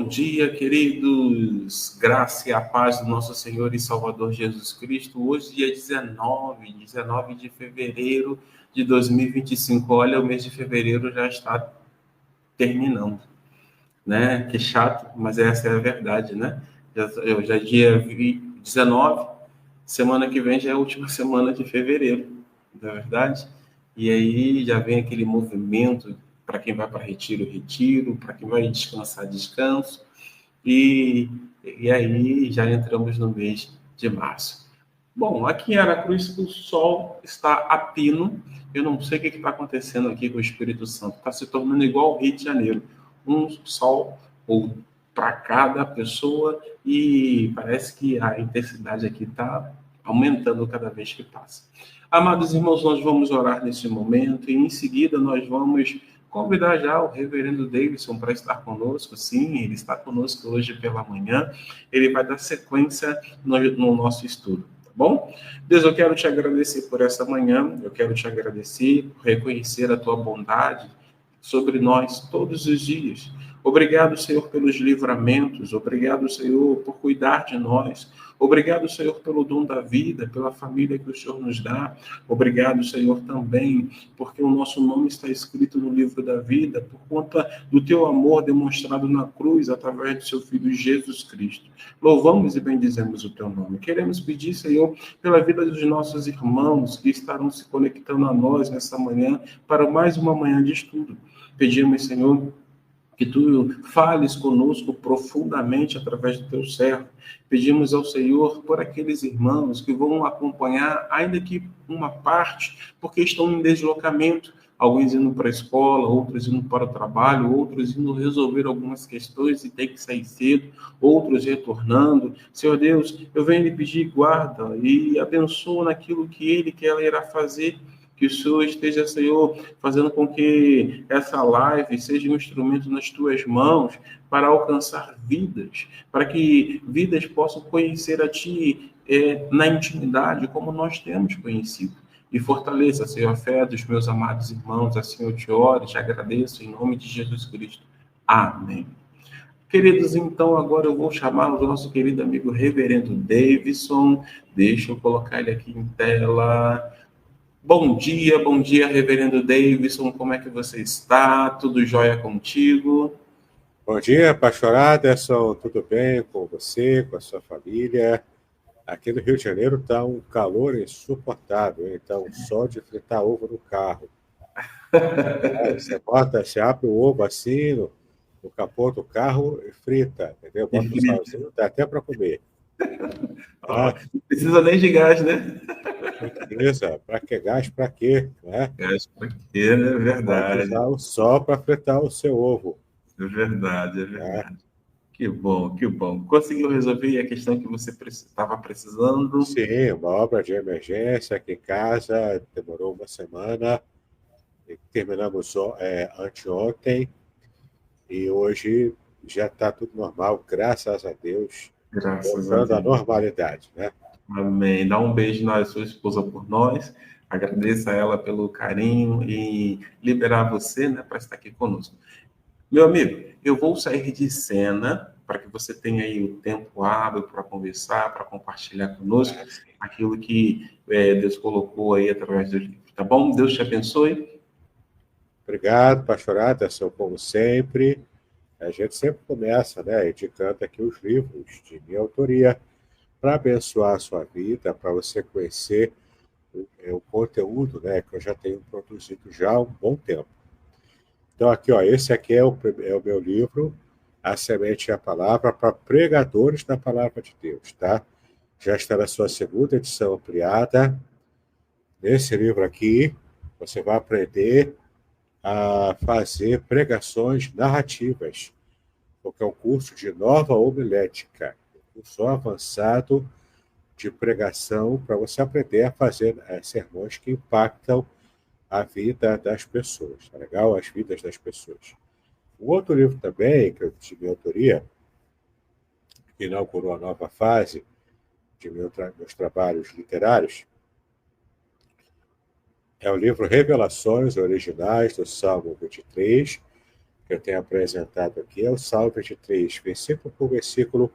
dia, queridos. Graça e a paz do nosso Senhor e Salvador Jesus Cristo. Hoje, dia 19 de fevereiro de 2025. Olha, o mês de fevereiro já está terminando, né? Que chato, mas essa é a verdade, né? Já é dia 19, semana que vem já é a última semana de fevereiro, não é verdade? E aí já vem aquele movimento para quem vai para retiro, retiro, para quem vai descansar, descanso. E aí já entramos no mês de março. Bom, aqui em Aracruz o sol está a pino. Eu não sei o que está acontecendo aqui com o Espírito Santo. Está se tornando igual ao Rio de Janeiro. Um sol ou para cada pessoa e parece que a intensidade aqui está aumentando cada vez que passa. Amados irmãos, nós vamos orar nesse momento e em seguida nós vamos convidar já o reverendo Davidson para estar conosco. Sim, ele está conosco hoje pela manhã. Ele vai dar sequência no nosso estudo, tá bom? Deus, eu quero te agradecer por essa manhã, eu quero te agradecer por reconhecer a tua bondade sobre nós todos os dias. Obrigado, Senhor, pelos livramentos. Obrigado, Senhor, por cuidar de nós. Obrigado, Senhor, pelo dom da vida, pela família que o Senhor nos dá. Obrigado, Senhor, também, porque o nosso nome está escrito no livro da vida, por conta do teu amor demonstrado na cruz, através do seu Filho Jesus Cristo. Louvamos e bendizemos o teu nome. Queremos pedir, Senhor, pela vida dos nossos irmãos que estarão se conectando a nós nessa manhã, para mais uma manhã de estudo. Pedimos, Senhor, que tu fales conosco profundamente através do teu servo. Pedimos ao Senhor por aqueles irmãos que vão acompanhar, ainda que uma parte, porque estão em deslocamento, alguns indo para a escola, outros indo para o trabalho, outros indo resolver algumas questões e tem que sair cedo, outros retornando. Senhor Deus, eu venho lhe pedir guarda e abençoa naquilo que ele quer irá fazer. Que o Senhor esteja, Senhor, fazendo com que essa live seja um instrumento nas tuas mãos para alcançar vidas, para que vidas possam conhecer a Ti na intimidade, como nós temos conhecido. E fortaleça, Senhor, a fé dos meus amados irmãos. Assim eu te oro, te agradeço, em nome de Jesus Cristo. Amém. Queridos, então agora eu vou chamar o nosso querido amigo Reverendo Davidson. Deixa eu colocar ele aqui em tela. Bom dia, Reverendo Davidson, como é que você está? Tudo jóia contigo? Bom dia, pastor Aderson, tudo bem com você, com a sua família? Aqui no Rio de Janeiro está um calor insuportável, então só de fritar ovo no carro. Você abre o ovo assim no capô do carro e frita, entendeu? Bota um salzinho, dá até para comer. Não precisa nem de gás, né? Beleza, para que gás, para quê? Né? Gás para quê, né? É verdade. Pode usar o sol para fritar o seu ovo. É verdade. Que bom, que bom. Conseguiu resolver a questão que você estava precisando? Sim, uma obra de emergência aqui em casa, demorou uma semana, e terminamos anteontem, e hoje já está tudo normal, graças a Deus, Graças a voltando à Deus. normalidade, né? Amém. Dá um beijo na sua esposa por nós. Agradeça a ela pelo carinho e liberar você, né, para estar aqui conosco. Meu amigo, eu vou sair de cena para que você tenha aí o tempo hábil para conversar, para compartilhar conosco aquilo que Deus colocou aí através do livro, tá bom? Deus te abençoe. Obrigado, pastor Aderson, como sempre. A gente sempre começa, né, indicando aqui os livros de minha autoria para abençoar a sua vida, para você conhecer o conteúdo, né, que eu já tenho produzido já há um bom tempo. Então, aqui, ó, esse aqui é o meu livro, A Semente e a Palavra, para pregadores da Palavra de Deus, tá? Já está na sua segunda edição ampliada. Nesse livro aqui, você vai aprender a fazer pregações narrativas, porque é um curso de nova homilética, um curso avançado de pregação para você aprender a fazer sermões que impactam a vida das pessoas, tá legal? As vidas das pessoas. Um outro livro também, que eu tive autoria, que inaugurou a nova fase de meus trabalhos literários, é o livro Revelações Originais do Salmo 23, que eu tenho apresentado aqui é o Salmo 23, versículo por versículo,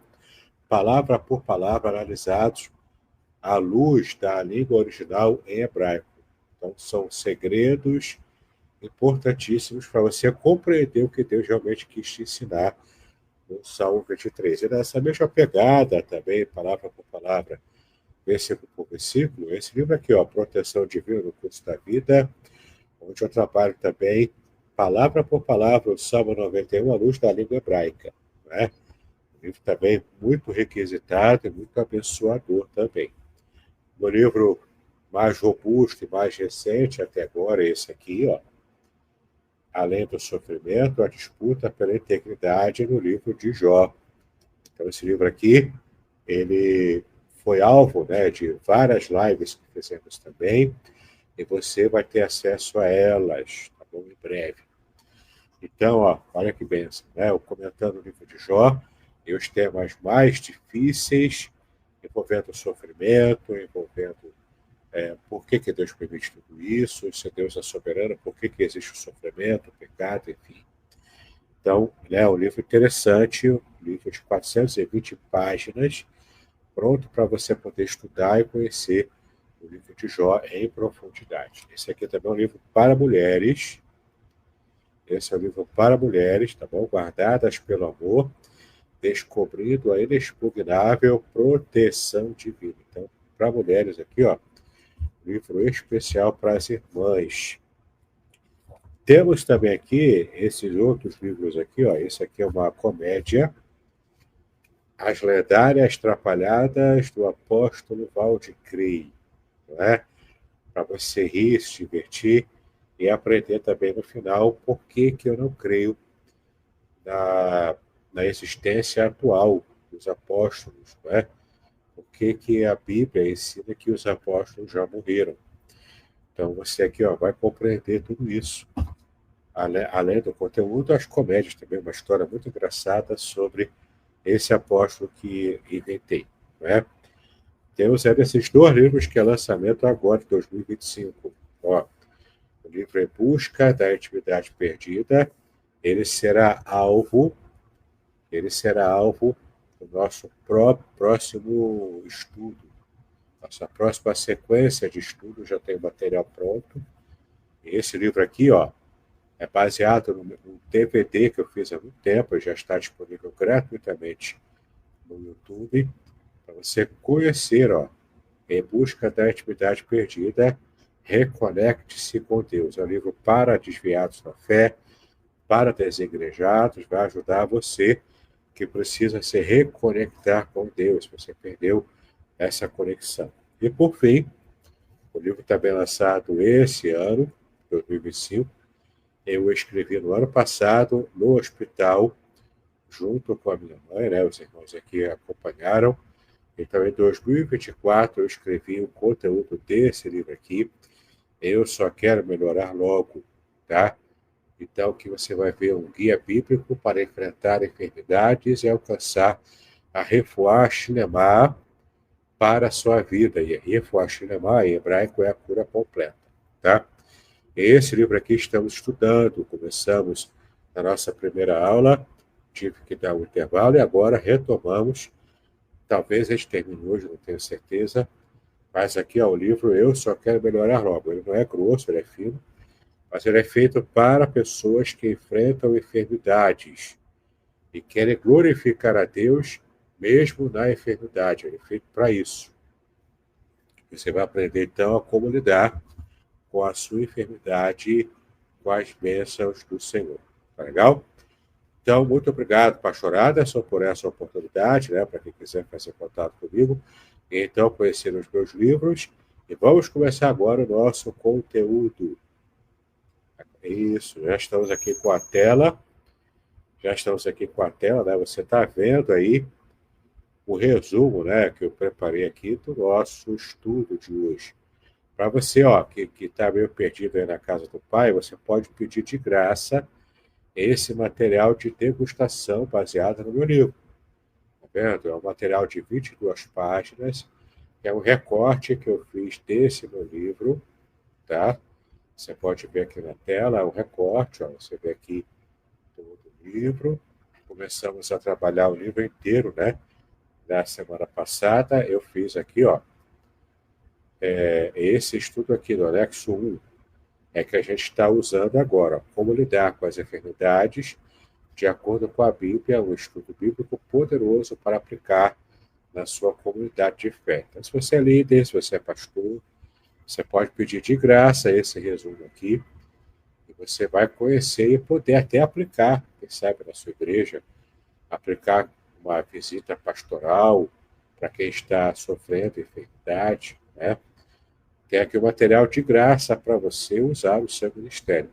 palavra por palavra, analisados à luz da língua original em hebraico. Então, são segredos importantíssimos para você compreender o que Deus realmente quis te ensinar no Salmo 23. E nessa mesma pegada também, palavra por palavra, versículo por versículo, esse livro aqui, ó, Proteção Divina no Curso da Vida, onde eu trabalho também, palavra por palavra, o Salmo 91, à luz da língua hebraica. Né? Um livro também muito requisitado e muito abençoador também. No livro mais robusto e mais recente até agora, esse aqui, ó, Além do Sofrimento, a Disputa pela Integridade, no livro de Jó. Então, esse livro aqui, ele foi alvo, né, de várias lives que fizemos também, e você vai ter acesso a elas, tá bom? Em breve. Então, ó, olha que bênção, né? Eu comentando o livro de Jó, e os temas mais difíceis, envolvendo o sofrimento, envolvendo por que Deus permite tudo isso, se Deus é soberano, por que existe o sofrimento, o pecado, enfim. Então, é um livro interessante, um livro de 420 páginas, pronto para você poder estudar e conhecer o livro de Jó em profundidade. Esse aqui também é um livro para mulheres. Esse é um livro para mulheres, tá bom? Guardadas pelo amor, descobrindo a inexpugnável proteção divina. Então, para mulheres aqui, ó, livro especial para as irmãs. Temos também aqui esses outros livros aqui, ó. Esse aqui é uma comédia, As Lendárias Trapalhadas do Apóstolo Valdecrey, não é? Para você rir, se divertir e aprender também no final por que eu não creio na existência atual dos apóstolos, não é? Por que a Bíblia ensina que os apóstolos já morreram. Então, você aqui, ó, vai compreender tudo isso. Além do conteúdo, as comédias também, uma história muito engraçada sobre esse apóstolo que inventei. Não é? Temos esses dois livros que é lançamento agora, de 2025. Ó, o livro Em Busca da Intimidade Perdida, ele será alvo do nosso próximo estudo. Nossa próxima sequência de estudo já tem o material pronto. Esse livro aqui, ó, é baseado num DVD que eu fiz há muito tempo, já está disponível gratuitamente no YouTube, para você conhecer, ó, Em Busca da Intimidade Perdida, Reconecte-se com Deus. É um livro para desviados da fé, para desigrejados, vai ajudar você que precisa se reconectar com Deus, você perdeu essa conexão. E, por fim, o livro também lançado esse ano, 2025, eu escrevi no ano passado, no hospital, junto com a minha mãe, né? Os irmãos aqui acompanharam. Então, em 2024, eu escrevi o conteúdo desse livro aqui. Eu só quero melhorar logo, tá? Então, que você vai ver um guia bíblico para enfrentar enfermidades e alcançar a Refuah Shlema para a sua vida. E a Refuah Shlema, em hebraico, é a cura completa, tá? Esse livro aqui estamos estudando, começamos na nossa primeira aula, tive que dar um intervalo e agora retomamos. Talvez a gente termine hoje, não tenho certeza, mas aqui ó, o livro Eu Só Quero Melhorar Logo. Ele não é grosso, ele é fino, mas ele é feito para pessoas que enfrentam enfermidades e querem glorificar a Deus mesmo na enfermidade. Ele é feito para isso. Você vai aprender então a como lidar com a sua enfermidade, com as bênçãos do Senhor. Tá legal? Então, muito obrigado, Pastor Aderson, por essa oportunidade, né, para quem quiser fazer contato comigo, e então conhecer os meus livros. E vamos começar agora o nosso conteúdo. Isso, já estamos aqui com a tela. Né? Você está vendo aí o resumo, né, que eu preparei aqui do nosso estudo de hoje. Para você, ó, que está meio perdido aí na casa do pai, você pode pedir de graça esse material de degustação baseado no meu livro. Tá vendo? É um material de 22 páginas, que é um recorte que eu fiz desse meu livro, tá? Você pode ver aqui na tela, é um recorte, ó, você vê aqui todo o livro. Começamos a trabalhar o livro inteiro, né? Na semana passada, eu fiz aqui, ó, esse estudo aqui do anexo 1 é que a gente está usando agora. Ó, como lidar com as enfermidades de acordo com a Bíblia, um estudo bíblico poderoso para aplicar na sua comunidade de fé. Então, se você é líder, se você é pastor, você pode pedir de graça esse resumo aqui, e você vai conhecer e poder até aplicar, quem sabe, na sua igreja, aplicar uma visita pastoral para quem está sofrendo enfermidade, né? Tem aqui o material de graça para você usar no seu ministério.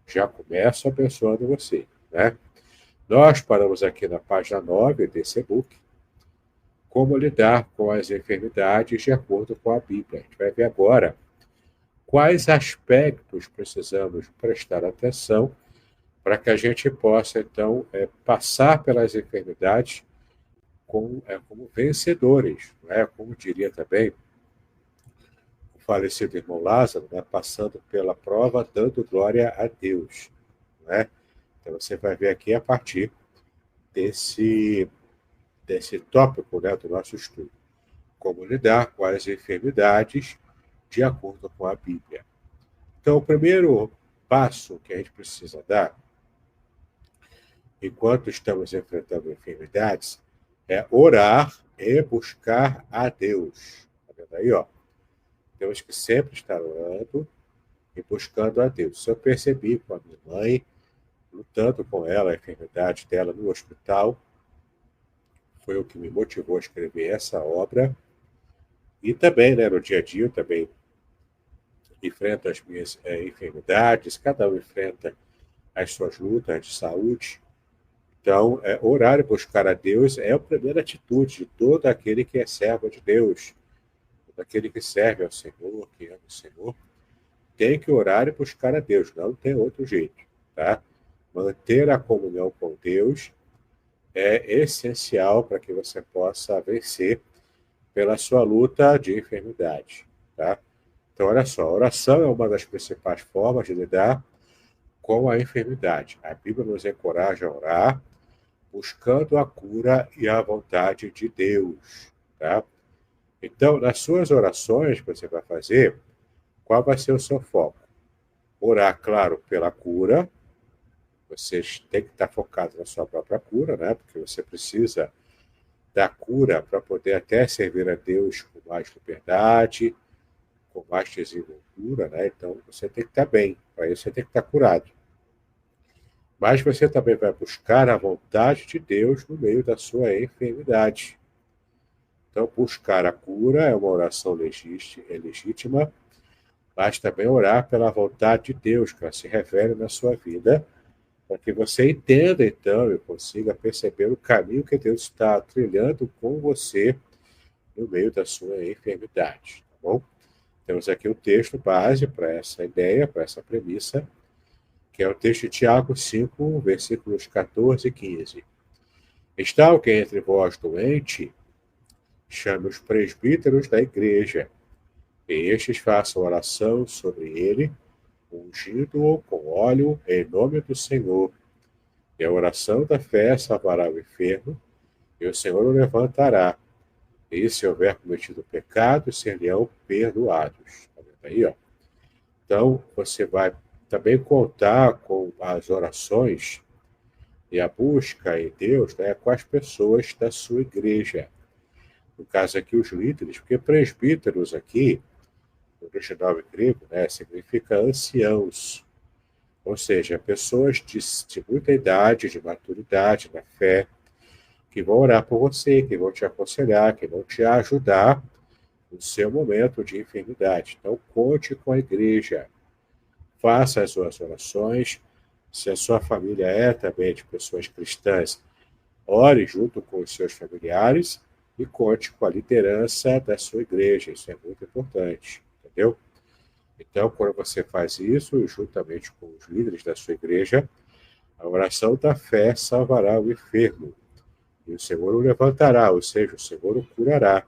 Já começo abençoando você, né? Nós paramos aqui na página 9 desse e-book, como lidar com as enfermidades de acordo com a Bíblia. A gente vai ver agora quais aspectos precisamos prestar atenção para que a gente possa, então, passar pelas enfermidades como vencedores, né? Como diria também o falecido irmão Lázaro, né? Passando pela prova, dando glória a Deus, né? Então, você vai ver aqui a partir desse tópico, né, do nosso estudo. Como lidar com as enfermidades de acordo com a Bíblia. Então, o primeiro passo que a gente precisa dar, enquanto estamos enfrentando enfermidades, é orar e buscar a Deus. Está vendo aí, ó? Temos que sempre estar orando e buscando a Deus. Isso eu percebi com a minha mãe, lutando com ela, a enfermidade dela no hospital. Foi o que me motivou a escrever essa obra. E também, né, no dia a dia, eu também enfrento as minhas enfermidades, cada um enfrenta as suas lutas de saúde. Então, orar e buscar a Deus é a primeira atitude de todo aquele que é servo de Deus, todo aquele que serve ao Senhor, que ama o Senhor, tem que orar e buscar a Deus, não tem outro jeito, tá? Manter a comunhão com Deus é essencial para que você possa vencer pela sua luta de enfermidade, tá? Então, olha só, a oração é uma das principais formas de lidar com a enfermidade. A Bíblia nos encoraja a orar, buscando a cura e a vontade de Deus, tá? Então, nas suas orações que você vai fazer, qual vai ser o seu foco? Orar, claro, pela cura. Você tem que estar focado na sua própria cura, né? Porque você precisa da cura para poder até servir a Deus com mais liberdade, com mais desenvoltura, né? Então, você tem que estar bem. Para isso, você tem que estar curado. Mas você também vai buscar a vontade de Deus no meio da sua enfermidade. Então, buscar a cura é uma oração legítima, mas também orar pela vontade de Deus, que ela se revele na sua vida, para que você entenda, então, e consiga perceber o caminho que Deus está trilhando com você no meio da sua enfermidade, tá bom? Temos aqui o texto base para essa ideia, para essa premissa, que é o texto de Tiago 5, versículos 14 e 15. Está alguém entre vós doente? Chame os presbíteros da igreja, e estes façam oração sobre ele, ungindo-o com óleo em nome do Senhor. E a oração da fé salvará o enfermo, e o Senhor o levantará. E se houver cometido pecado, ser-lhe-ão perdoados. Está vendo aí, ó? Então, você vai também contar com as orações e a busca em Deus, né, com as pessoas da sua igreja. No caso aqui, os líderes, porque presbíteros aqui, no original grego, né, significa anciãos. Ou seja, pessoas de muita idade, de maturidade na fé, que vão orar por você, que vão te aconselhar, que vão te ajudar no seu momento de enfermidade. Então, conte com a igreja. Faça as suas orações. Se a sua família é também de pessoas cristãs, ore junto com os seus familiares e conte com a liderança da sua igreja. Isso é muito importante, entendeu? Então, quando você faz isso, juntamente com os líderes da sua igreja, a oração da fé salvará o enfermo. E o Senhor o levantará, ou seja, o Senhor o curará.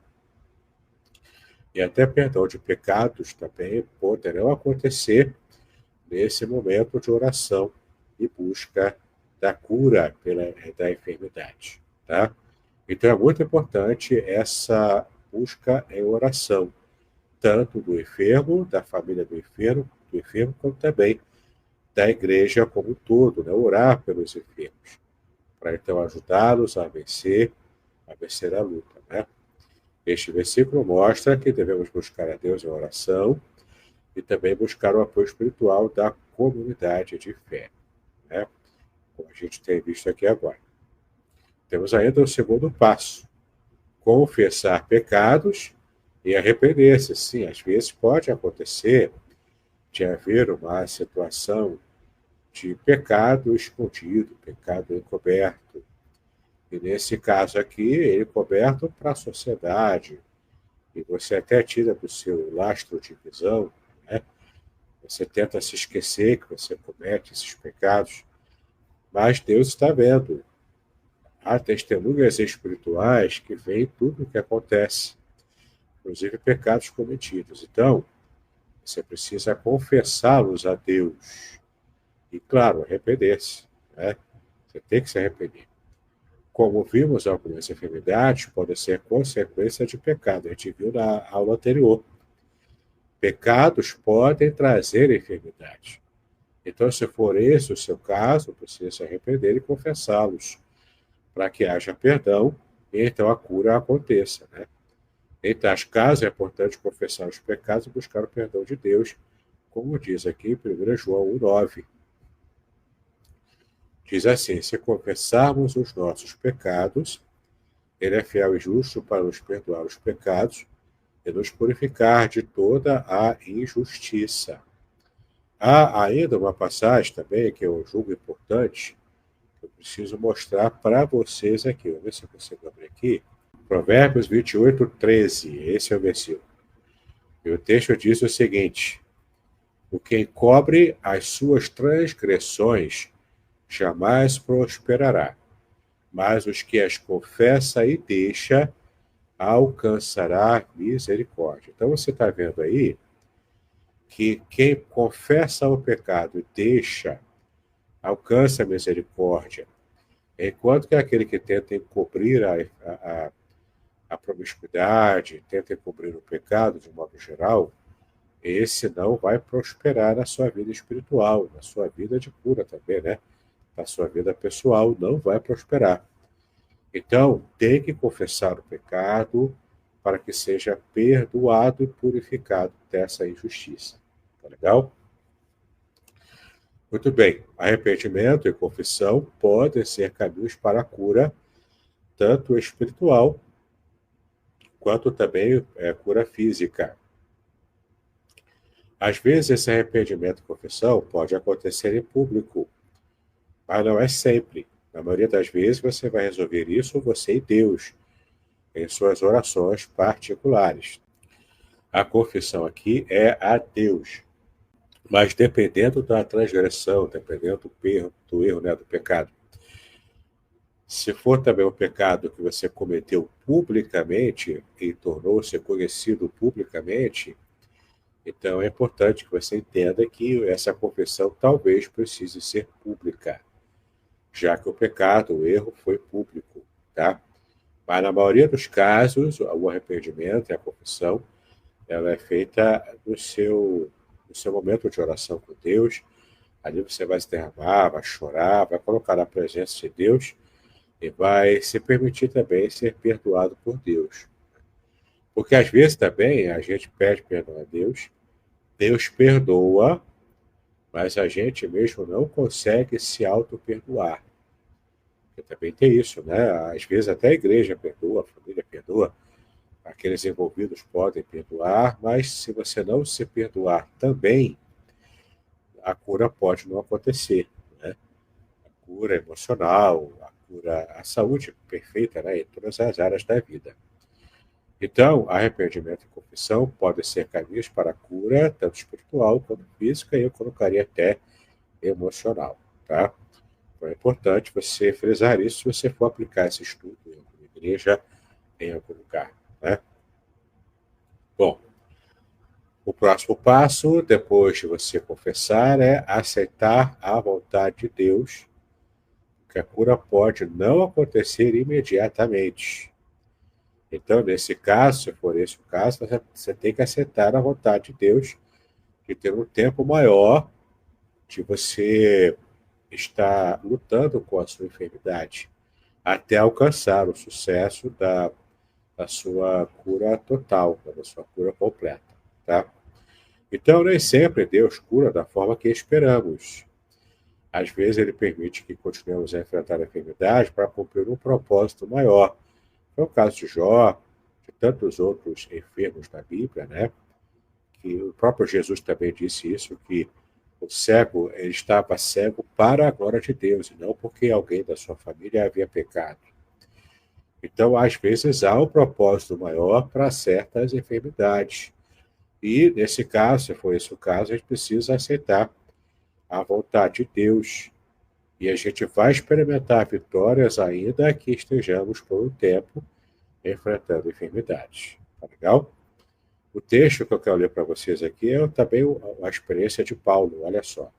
E até perdão de pecados também poderão acontecer nesse momento de oração e busca da cura da enfermidade, tá? Então é muito importante essa busca em oração, tanto do enfermo, da família do enfermo, como também da igreja como um todo, né? Orar pelos enfermos, para então ajudá-los a vencer a luta, né? Este versículo mostra que devemos buscar a Deus em oração e também buscar o apoio espiritual da comunidade de fé, né? Como a gente tem visto aqui agora. Temos ainda o segundo passo: confessar pecados e arrepender-se. Sim, às vezes pode acontecer de haver uma situação de pecado escondido, pecado encoberto. E nesse caso aqui, ele coberto para a sociedade, e você até tira do seu lastro de visão, né? Você tenta se esquecer que você comete esses pecados, mas Deus está vendo. Há testemunhas espirituais que veem tudo o que acontece, inclusive pecados cometidos. Então, você precisa confessá-los a Deus. E, claro, arrepender-se, né? Você tem que se arrepender. Como vimos, algumas enfermidades podem ser consequência de pecado. A gente viu na aula anterior. Pecados podem trazer enfermidade. Então, se for esse o seu caso, precisa se arrepender e confessá-los, para que haja perdão e então a cura aconteça, né? Em tais casos, é importante confessar os pecados e buscar o perdão de Deus, como diz aqui em 1 João 1,9. Diz assim: se confessarmos os nossos pecados, ele é fiel e justo para nos perdoar os pecados e nos purificar de toda a injustiça. Há ainda uma passagem também que eu julgo importante, que eu preciso mostrar para vocês aqui. Vamos ver se eu consigo abrir aqui. Provérbios 28:13. Esse é o versículo. E o texto diz o seguinte: o que encobre as suas transgressões jamais prosperará, mas os que as confessa e deixa alcançará misericórdia. Então você está vendo aí que quem confessa o pecado e deixa alcança a misericórdia, enquanto que aquele que tenta encobrir a promiscuidade, tenta encobrir o pecado de um modo geral, esse não vai prosperar na sua vida espiritual, na sua vida de cura também, né? Na sua vida pessoal, não vai prosperar. Então, tem que confessar o pecado para que seja perdoado e purificado dessa injustiça. Tá legal? Muito bem. Arrependimento e confissão podem ser caminhos para a cura, tanto espiritual quanto também cura física. Às vezes, esse arrependimento e confissão pode acontecer em público, mas não é sempre. Na maioria das vezes, você vai resolver isso você e Deus, em suas orações particulares. A confissão aqui é a Deus. Mas dependendo da transgressão, dependendo do erro, né, do pecado. Se for também um pecado que você cometeu publicamente e tornou-se conhecido publicamente, então é importante que você entenda que essa confissão talvez precise ser pública, já que o pecado, o erro foi público, tá? Mas na maioria dos casos, o arrependimento e a confissão, ela é feita no seu momento de oração com Deus. Ali você vai se derramar, vai chorar, vai colocar na presença de Deus e vai se permitir também ser perdoado por Deus. Porque às vezes também a gente pede perdão a Deus, Deus perdoa, mas a gente mesmo não consegue se auto-perdoar. Porque também tem isso, né? Às vezes até a igreja perdoa, a família perdoa, aqueles envolvidos podem perdoar, mas se você não se perdoar também, a cura pode não acontecer, né? A cura emocional, a saúde perfeita, né, em todas as áreas da vida. Então, arrependimento e confissão podem ser caminhos para a cura, tanto espiritual quanto física, e eu colocaria até emocional, tá? Então é importante você frisar isso se você for aplicar esse estudo em alguma igreja, em algum lugar, né? Bom, o próximo passo, depois de você confessar, é aceitar a vontade de Deus que a cura pode não acontecer imediatamente. Então, nesse caso, se for esse o caso, você tem que aceitar a vontade de Deus de ter um tempo maior de você estar lutando com a sua enfermidade, até alcançar o sucesso da sua cura total, da sua cura completa, tá? Então, nem sempre Deus cura da forma que esperamos. Às vezes, Ele permite que continuemos a enfrentar a enfermidade para cumprir um propósito maior. Foi o caso de Jó, de tantos outros enfermos da Bíblia, né? Que o próprio Jesus também disse isso, que o cego, ele estava cego para a glória de Deus, e não porque alguém da sua família havia pecado. Então, às vezes, há um propósito maior para certas enfermidades. E, nesse caso, se for esse o caso, a gente precisa aceitar a vontade de Deus. E a gente vai experimentar vitórias ainda que estejamos por um tempo enfrentando enfermidades. Tá legal? O texto que eu quero ler para vocês aqui é também a experiência de Paulo, olha só.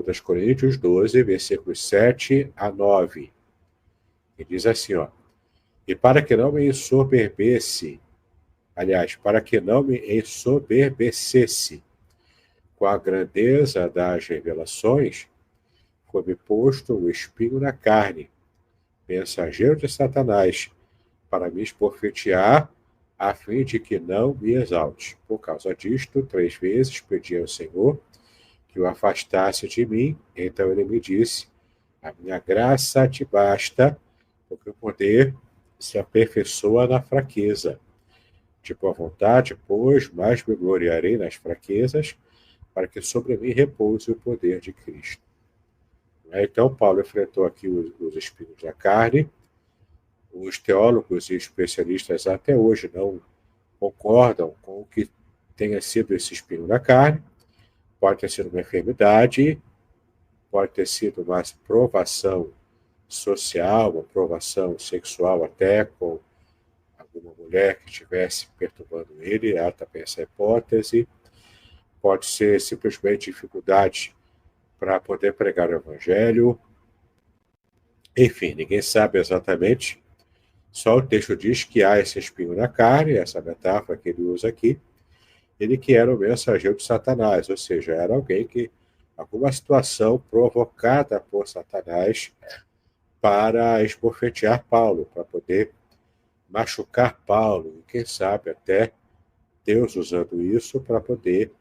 2 Coríntios 12, versículos 7 a 9. E diz assim, ó. E para que não me ensoberbecesse, para que não me ensoberbecesse com a grandeza das revelações, foi-me posto o espinho na carne, mensageiro de Satanás, para me esbofetear, a fim de que não me exalte. Por causa disto, 3 vezes pedi ao Senhor que o afastasse de mim. Então ele me disse, a minha graça te basta, porque o poder se aperfeiçoa na fraqueza. De boa vontade, pois, mais me gloriarei nas fraquezas, para que sobre mim repouse o poder de Cristo. Então, Paulo enfrentou aqui os espinhos da carne. Os teólogos e especialistas até hoje não concordam com o que tenha sido esse espinho na carne. Pode ter sido uma enfermidade, pode ter sido uma provação social, uma provação sexual até com alguma mulher que estivesse perturbando ele, há também essa hipótese. Pode ser simplesmente dificuldade para poder pregar o evangelho. Enfim, ninguém sabe exatamente. Só o texto diz que há esse espinho na carne, essa metáfora que ele usa aqui, ele que era o mensageiro de Satanás, ou seja, era alguém que, alguma situação provocada por Satanás para esbofetear Paulo, para poder machucar Paulo, e quem sabe até Deus usando isso para poder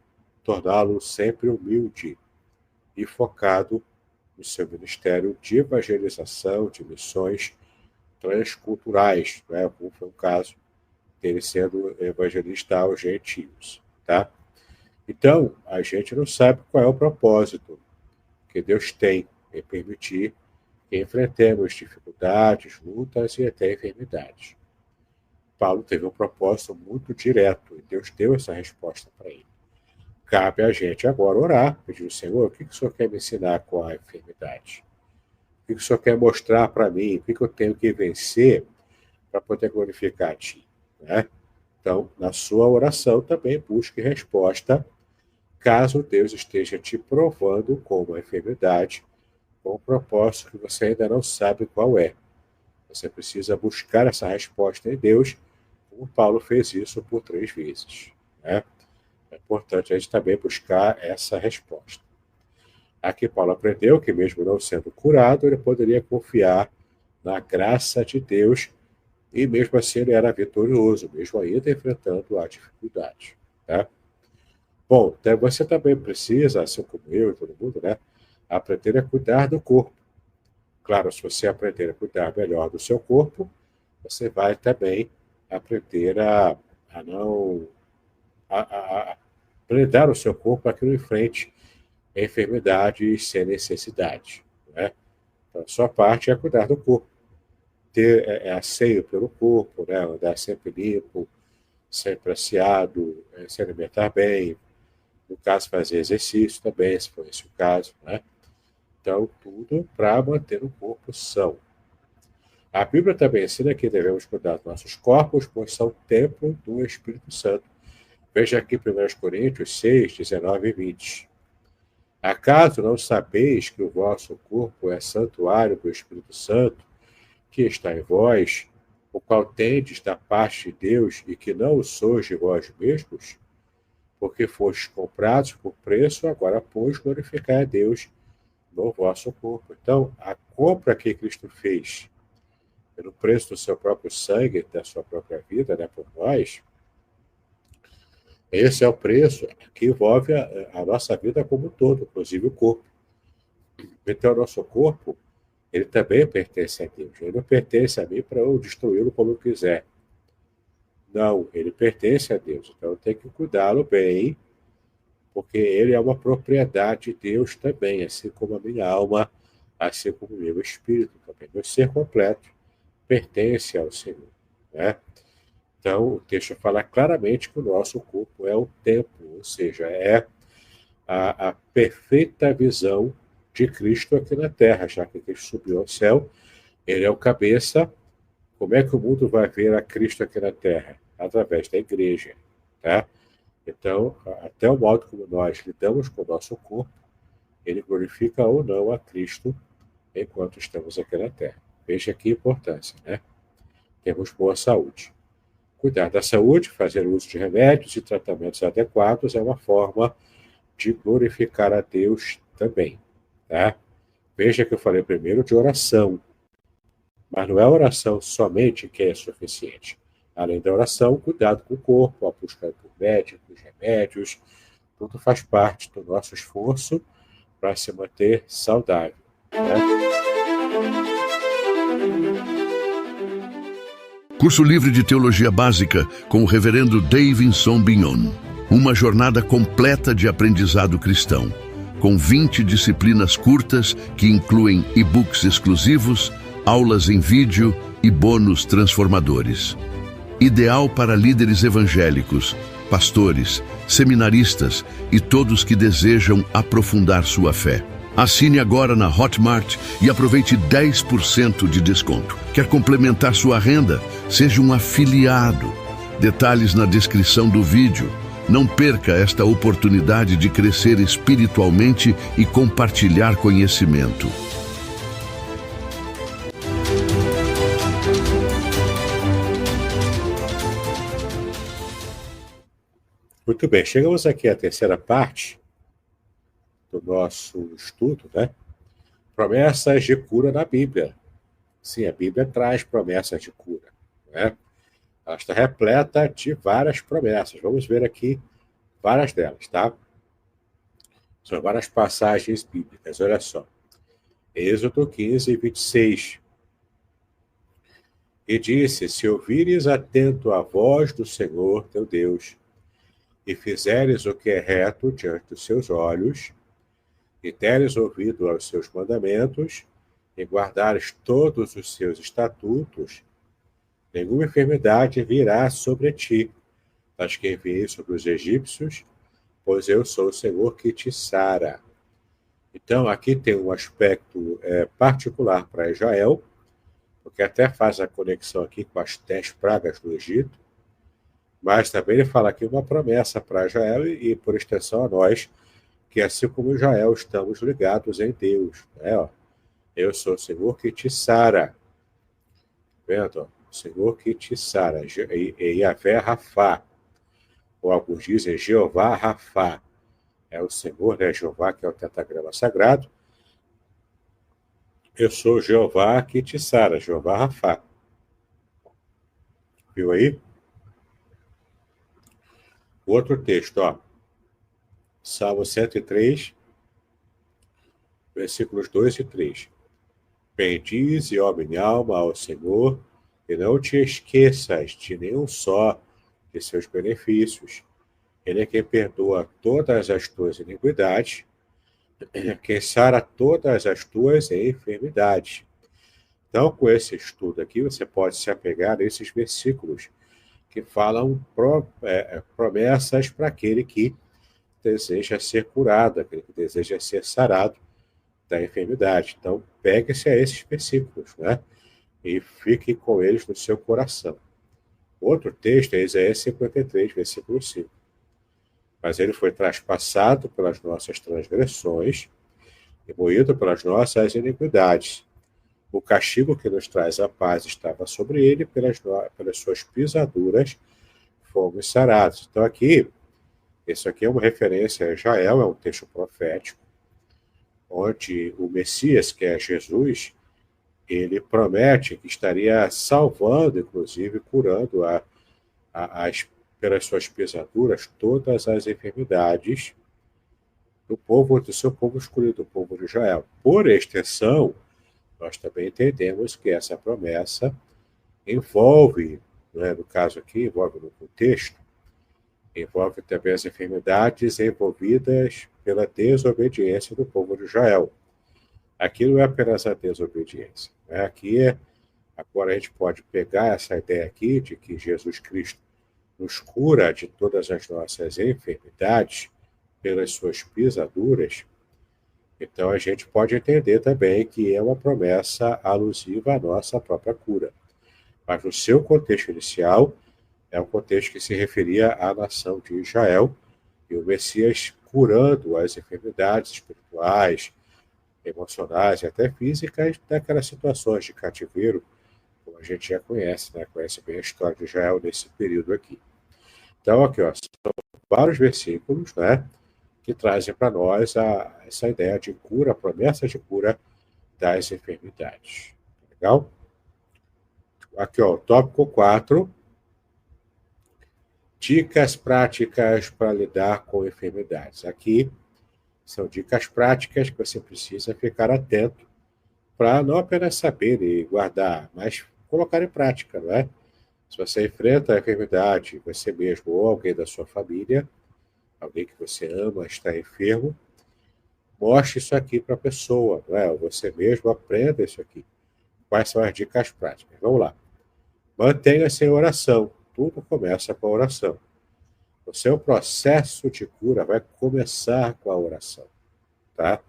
torná-lo sempre humilde e focado no seu ministério de evangelização, de missões transculturais, né? Como foi o caso dele sendo evangelista aos gentios, tá? Então, a gente não sabe qual é o propósito que Deus tem em permitir que enfrentemos dificuldades, lutas e até enfermidades. Paulo teve um propósito muito direto e Deus deu essa resposta para ele. Cabe a gente agora orar, pedir ao Senhor, o que o Senhor quer me ensinar com a enfermidade? O que o Senhor quer mostrar para mim? O que eu tenho que vencer para poder glorificar a Ti? Né? Então, na sua oração também busque resposta, caso Deus esteja te provando com uma enfermidade, com um propósito que você ainda não sabe qual é. Você precisa buscar essa resposta em Deus, como Paulo fez isso por 3 vezes. Né? É importante a gente também buscar essa resposta. Aqui Paulo aprendeu que mesmo não sendo curado, ele poderia confiar na graça de Deus e mesmo assim ele era vitorioso, mesmo ainda enfrentando a dificuldade. Tá? Bom, você também precisa, assim como eu e todo mundo, né, aprender a cuidar do corpo. Claro, se você aprender a cuidar melhor do seu corpo, você vai também aprender a não blindar o seu corpo para que não enfrente enfermidades sem necessidade. Né? Então, a sua parte é cuidar do corpo, ter asseio pelo corpo, né? Andar sempre limpo, sempre asseado, se alimentar bem, no caso, fazer exercício também, se for esse o caso. Né? Então, tudo para manter o corpo são. A Bíblia também ensina que devemos cuidar dos nossos corpos, pois são templo do Espírito Santo. Veja aqui 1 Coríntios 6, 19 e 20. Acaso não sabeis que o vosso corpo é santuário do Espírito Santo, que está em vós, o qual tendes da parte de Deus e que não o sois de vós mesmos? Porque fostes comprados por preço, agora, pois, glorificai a Deus no vosso corpo. Então, a compra que Cristo fez pelo preço do seu próprio sangue, da sua própria vida, né, por nós, esse é o preço que envolve a nossa vida como um todo, inclusive o corpo. Então, o nosso corpo, ele também pertence a Deus. Ele não pertence a mim para eu destruí-lo como eu quiser. Não, ele pertence a Deus. Então, eu tenho que cuidá-lo bem, porque ele é uma propriedade de Deus também, assim como a minha alma, assim como o meu espírito também. Meu ser completo pertence ao Senhor, né? Então, o texto fala claramente que o nosso corpo é o templo, ou seja, é a perfeita visão de Cristo aqui na terra, já que Cristo subiu ao céu, ele é o cabeça. Como é que o mundo vai ver a Cristo aqui na terra? Através da igreja, tá? Então, até o modo como nós lidamos com o nosso corpo, ele glorifica ou não a Cristo enquanto estamos aqui na terra. Veja que importância, né? Temos boa saúde. Cuidar da saúde, fazer uso de remédios e tratamentos adequados é uma forma de glorificar a Deus também, tá? Veja que eu falei primeiro de oração, mas não é oração somente que é suficiente. Além da oração, cuidado com o corpo, a busca por médicos, remédios, tudo faz parte do nosso esforço para se manter saudável, né? Curso livre de Teologia Básica com o Reverendo Davidson Bignon. Uma jornada completa de aprendizado cristão, com 20 disciplinas curtas que incluem e-books exclusivos, aulas em vídeo e bônus transformadores. Ideal para líderes evangélicos, pastores, seminaristas e todos que desejam aprofundar sua fé. Assine agora na Hotmart e aproveite 10% de desconto. Quer complementar sua renda? Seja um afiliado. Detalhes na descrição do vídeo. Não perca esta oportunidade de crescer espiritualmente e compartilhar conhecimento. Muito bem, chegamos aqui à terceira parte do nosso estudo, né? Promessas de cura na Bíblia. Sim, a Bíblia traz promessas de cura, né? Ela está repleta de várias promessas. Vamos ver aqui várias delas, tá? São várias passagens bíblicas, olha só. Êxodo 15, 26. E disse: se ouvires atento a voz do Senhor teu Deus, e fizeres o que é reto diante dos seus olhos, e deres ouvido aos seus mandamentos, e guardares todos os seus estatutos, nenhuma enfermidade virá sobre ti, as que enviei sobre os egípcios, pois eu sou o Senhor que te sara. Então, aqui tem um aspecto particular para Israel, porque até faz a conexão aqui com as 10 pragas do Egito, mas também ele fala aqui uma promessa para Israel e, por extensão, a nós, que assim como Israel, estamos ligados em Deus, né? Ó, eu sou o Senhor que te sara. Vendo? O Senhor que te sara. E Yahvé Rafá. Ou alguns dizem Jeová Rafá. É o Senhor, né? Jeová, que é o tetagrama sagrado. Eu sou Jeová que te sara. Jeová Rafá. Viu aí? Outro texto, ó. Salmo 103, versículos 2 e 3. Bendize, ó minha alma, ao Senhor, e não te esqueças de nenhum só de seus benefícios. Ele é quem perdoa todas as tuas iniquidades, quem sara todas as tuas enfermidades. Então, com esse estudo aqui, você pode se apegar a esses versículos que falam promessas para aquele que deseja ser curado, aquele que deseja ser sarado da enfermidade. Então, pegue-se a esses versículos, né? E fique com eles no seu coração. Outro texto é Isaías 53, versículo 5. Mas ele foi traspassado pelas nossas transgressões e moído pelas nossas iniquidades. O castigo que nos traz a paz estava sobre ele, pelas suas pisaduras fomos sarados. Então isso aqui é uma referência a Israel, é um texto profético, onde o Messias, que é Jesus, ele promete que estaria salvando, inclusive curando pelas suas pisaduras todas as enfermidades do seu povo escolhido, do povo de Israel. Por extensão, nós também entendemos que essa promessa envolve, né, no caso aqui, envolve no contexto, envolve também as enfermidades envolvidas pela desobediência do povo de Israel. Aqui não é apenas a desobediência. Né? Agora a gente pode pegar essa ideia aqui de que Jesus Cristo nos cura de todas as nossas enfermidades pelas suas pisaduras. Então a gente pode entender também que é uma promessa alusiva à nossa própria cura. Mas no seu contexto inicial, é um contexto que se referia à nação de Israel e o Messias curando as enfermidades espirituais, emocionais e até físicas daquelas situações de cativeiro, como a gente já conhece, né? Conhece bem a história de Israel nesse período aqui. Então, aqui, ó, são vários versículos, né, que trazem para nós essa ideia de cura, a promessa de cura das enfermidades. Legal? Aqui, ó, tópico 4. Dicas práticas para lidar com enfermidades. Aqui são dicas práticas que você precisa ficar atento para não apenas saber e guardar, mas colocar em prática, não é? Se você enfrenta a enfermidade, você mesmo ou alguém da sua família, alguém que você ama está enfermo, mostre isso aqui para a pessoa, não é? Ou você mesmo aprenda isso aqui. Quais são as dicas práticas? Vamos lá. Mantenha-se em oração. Tudo começa com a oração. O seu processo de cura vai começar com a oração, tá?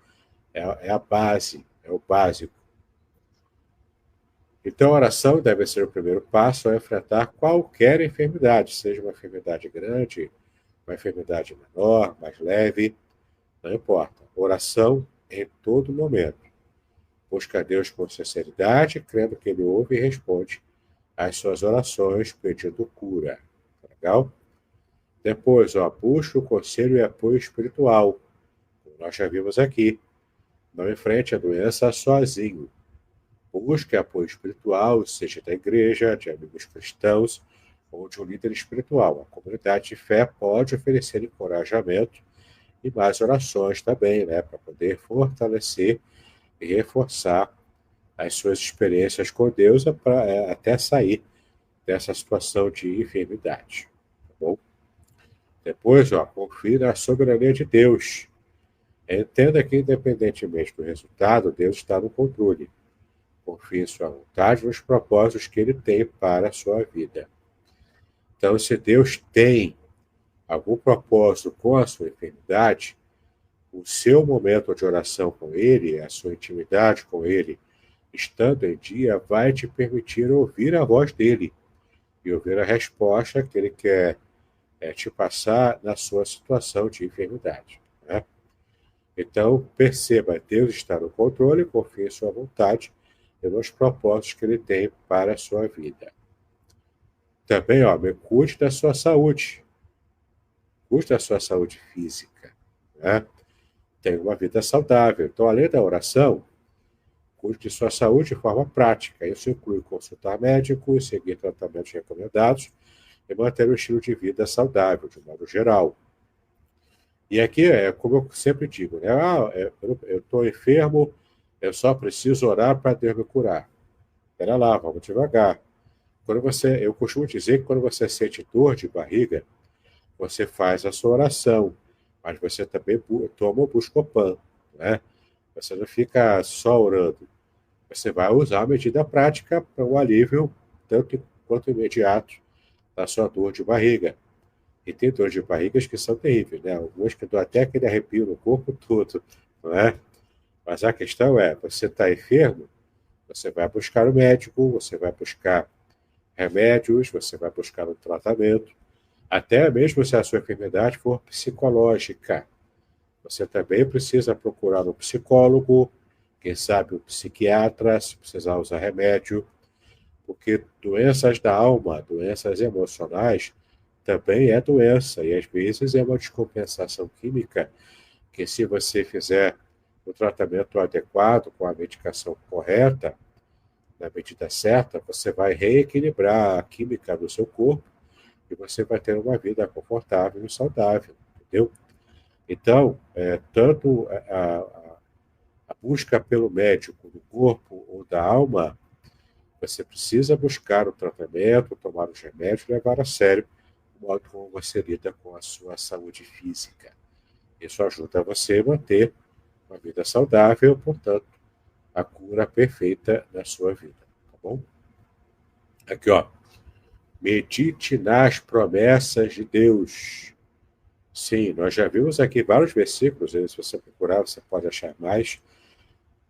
É a base, é o básico. Então, a oração deve ser o primeiro passo a enfrentar qualquer enfermidade, seja uma enfermidade grande, uma enfermidade menor, mais leve, não importa. Oração em todo momento. Busca a Deus com sinceridade, crendo que Ele ouve e responde às suas orações, pedindo cura. Tá legal? Depois, busca o conselho e apoio espiritual. Como nós já vimos aqui. Não enfrente a doença sozinho. Busque apoio espiritual, seja da igreja, de amigos cristãos ou de um líder espiritual. A comunidade de fé pode oferecer encorajamento e mais orações também, né, para poder fortalecer e reforçar as suas experiências com Deus até sair dessa situação de enfermidade. Tá bom? Depois, confie na soberania de Deus. Entenda que, independentemente do resultado, Deus está no controle. Confie em sua vontade nos propósitos que Ele tem para a sua vida. Então, se Deus tem algum propósito com a sua enfermidade, o seu momento de oração com Ele, a sua intimidade com Ele, estando em dia, vai te permitir ouvir a voz dEle e ouvir a resposta que Ele quer te passar na sua situação de enfermidade. Né? Então, perceba, Deus está no controle, confie em sua vontade e nos propósitos que Ele tem para a sua vida. Também, cuide da sua saúde. Cuide da sua saúde física. Né? Tenha uma vida saudável. Então, além da oração, cuide de sua saúde de forma prática. Isso inclui consultar médico, seguir tratamentos recomendados e manter um estilo de vida saudável, de modo geral. E aqui é como eu sempre digo, né? Eu estou enfermo, eu só preciso orar para Deus me curar. Espera lá, vamos devagar. Eu costumo dizer que quando você sente dor de barriga, você faz a sua oração, mas você também toma o Buscopan, né? Você não fica só orando. Você vai usar a medida prática para o alívio, tanto quanto imediato, da sua dor de barriga. E tem dor de barrigas que são terríveis, né? Algumas que dão até aquele arrepio no corpo todo, não é? Mas a questão é, você está enfermo, você vai buscar o médico, você vai buscar remédios, você vai buscar um tratamento, Até mesmo se a sua enfermidade for psicológica, você também precisa procurar um psicólogo, quem sabe um psiquiatra, se precisar usar remédio, porque doenças da alma, doenças emocionais, também é doença, e às vezes é uma descompensação química, que se você fizer o tratamento adequado, com a medicação correta, na medida certa, você vai reequilibrar a química do seu corpo e você vai ter uma vida confortável e saudável, entendeu? Então, tanto a busca pelo médico do corpo ou da alma, você precisa buscar o tratamento, tomar os remédios, levar a sério o modo como você lida com a sua saúde física. Isso ajuda você a manter uma vida saudável, portanto, a cura perfeita na sua vida, tá bom? Aqui, ó. Medite nas promessas de Deus. Sim, nós já vimos aqui vários versículos, se você procurar, você pode achar mais.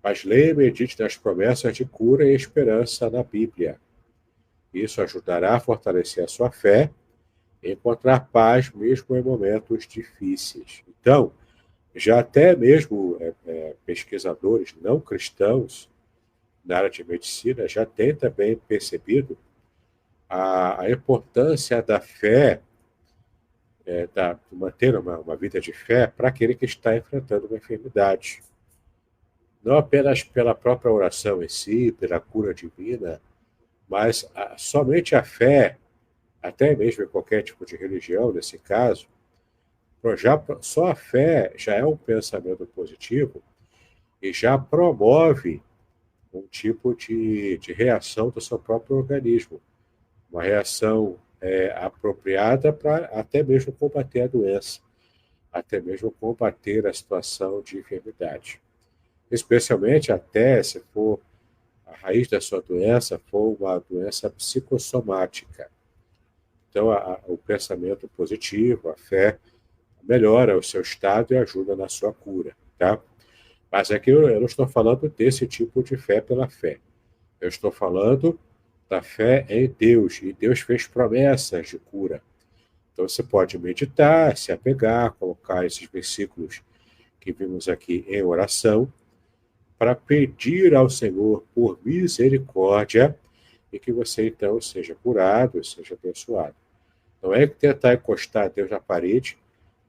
Mas leia e medite nas promessas de cura e esperança na Bíblia. Isso ajudará a fortalecer a sua fé e encontrar paz mesmo em momentos difíceis. Então, já até mesmo pesquisadores não cristãos na área de medicina já têm também percebido a importância da fé, de manter uma vida de fé para aquele que está enfrentando uma enfermidade. Não apenas pela própria oração em si, pela cura divina, mas somente a fé, até mesmo em qualquer tipo de religião, nesse caso, só a fé já é um pensamento positivo e já promove um tipo de reação do seu próprio organismo. Uma reação apropriada para até mesmo combater a doença, até mesmo combater a situação de enfermidade. Especialmente até se for a raiz da sua doença for uma doença psicossomática. Então, o pensamento positivo, a fé, melhora o seu estado e ajuda na sua cura, tá? Mas aqui eu não estou falando desse tipo de fé pela fé. Eu estou falando da fé em Deus, e Deus fez promessas de cura. Então, você pode meditar, se apegar, colocar esses versículos que vimos aqui em oração, para pedir ao Senhor por misericórdia e que você, então, seja curado, seja abençoado. Não é que tentar encostar Deus na parede,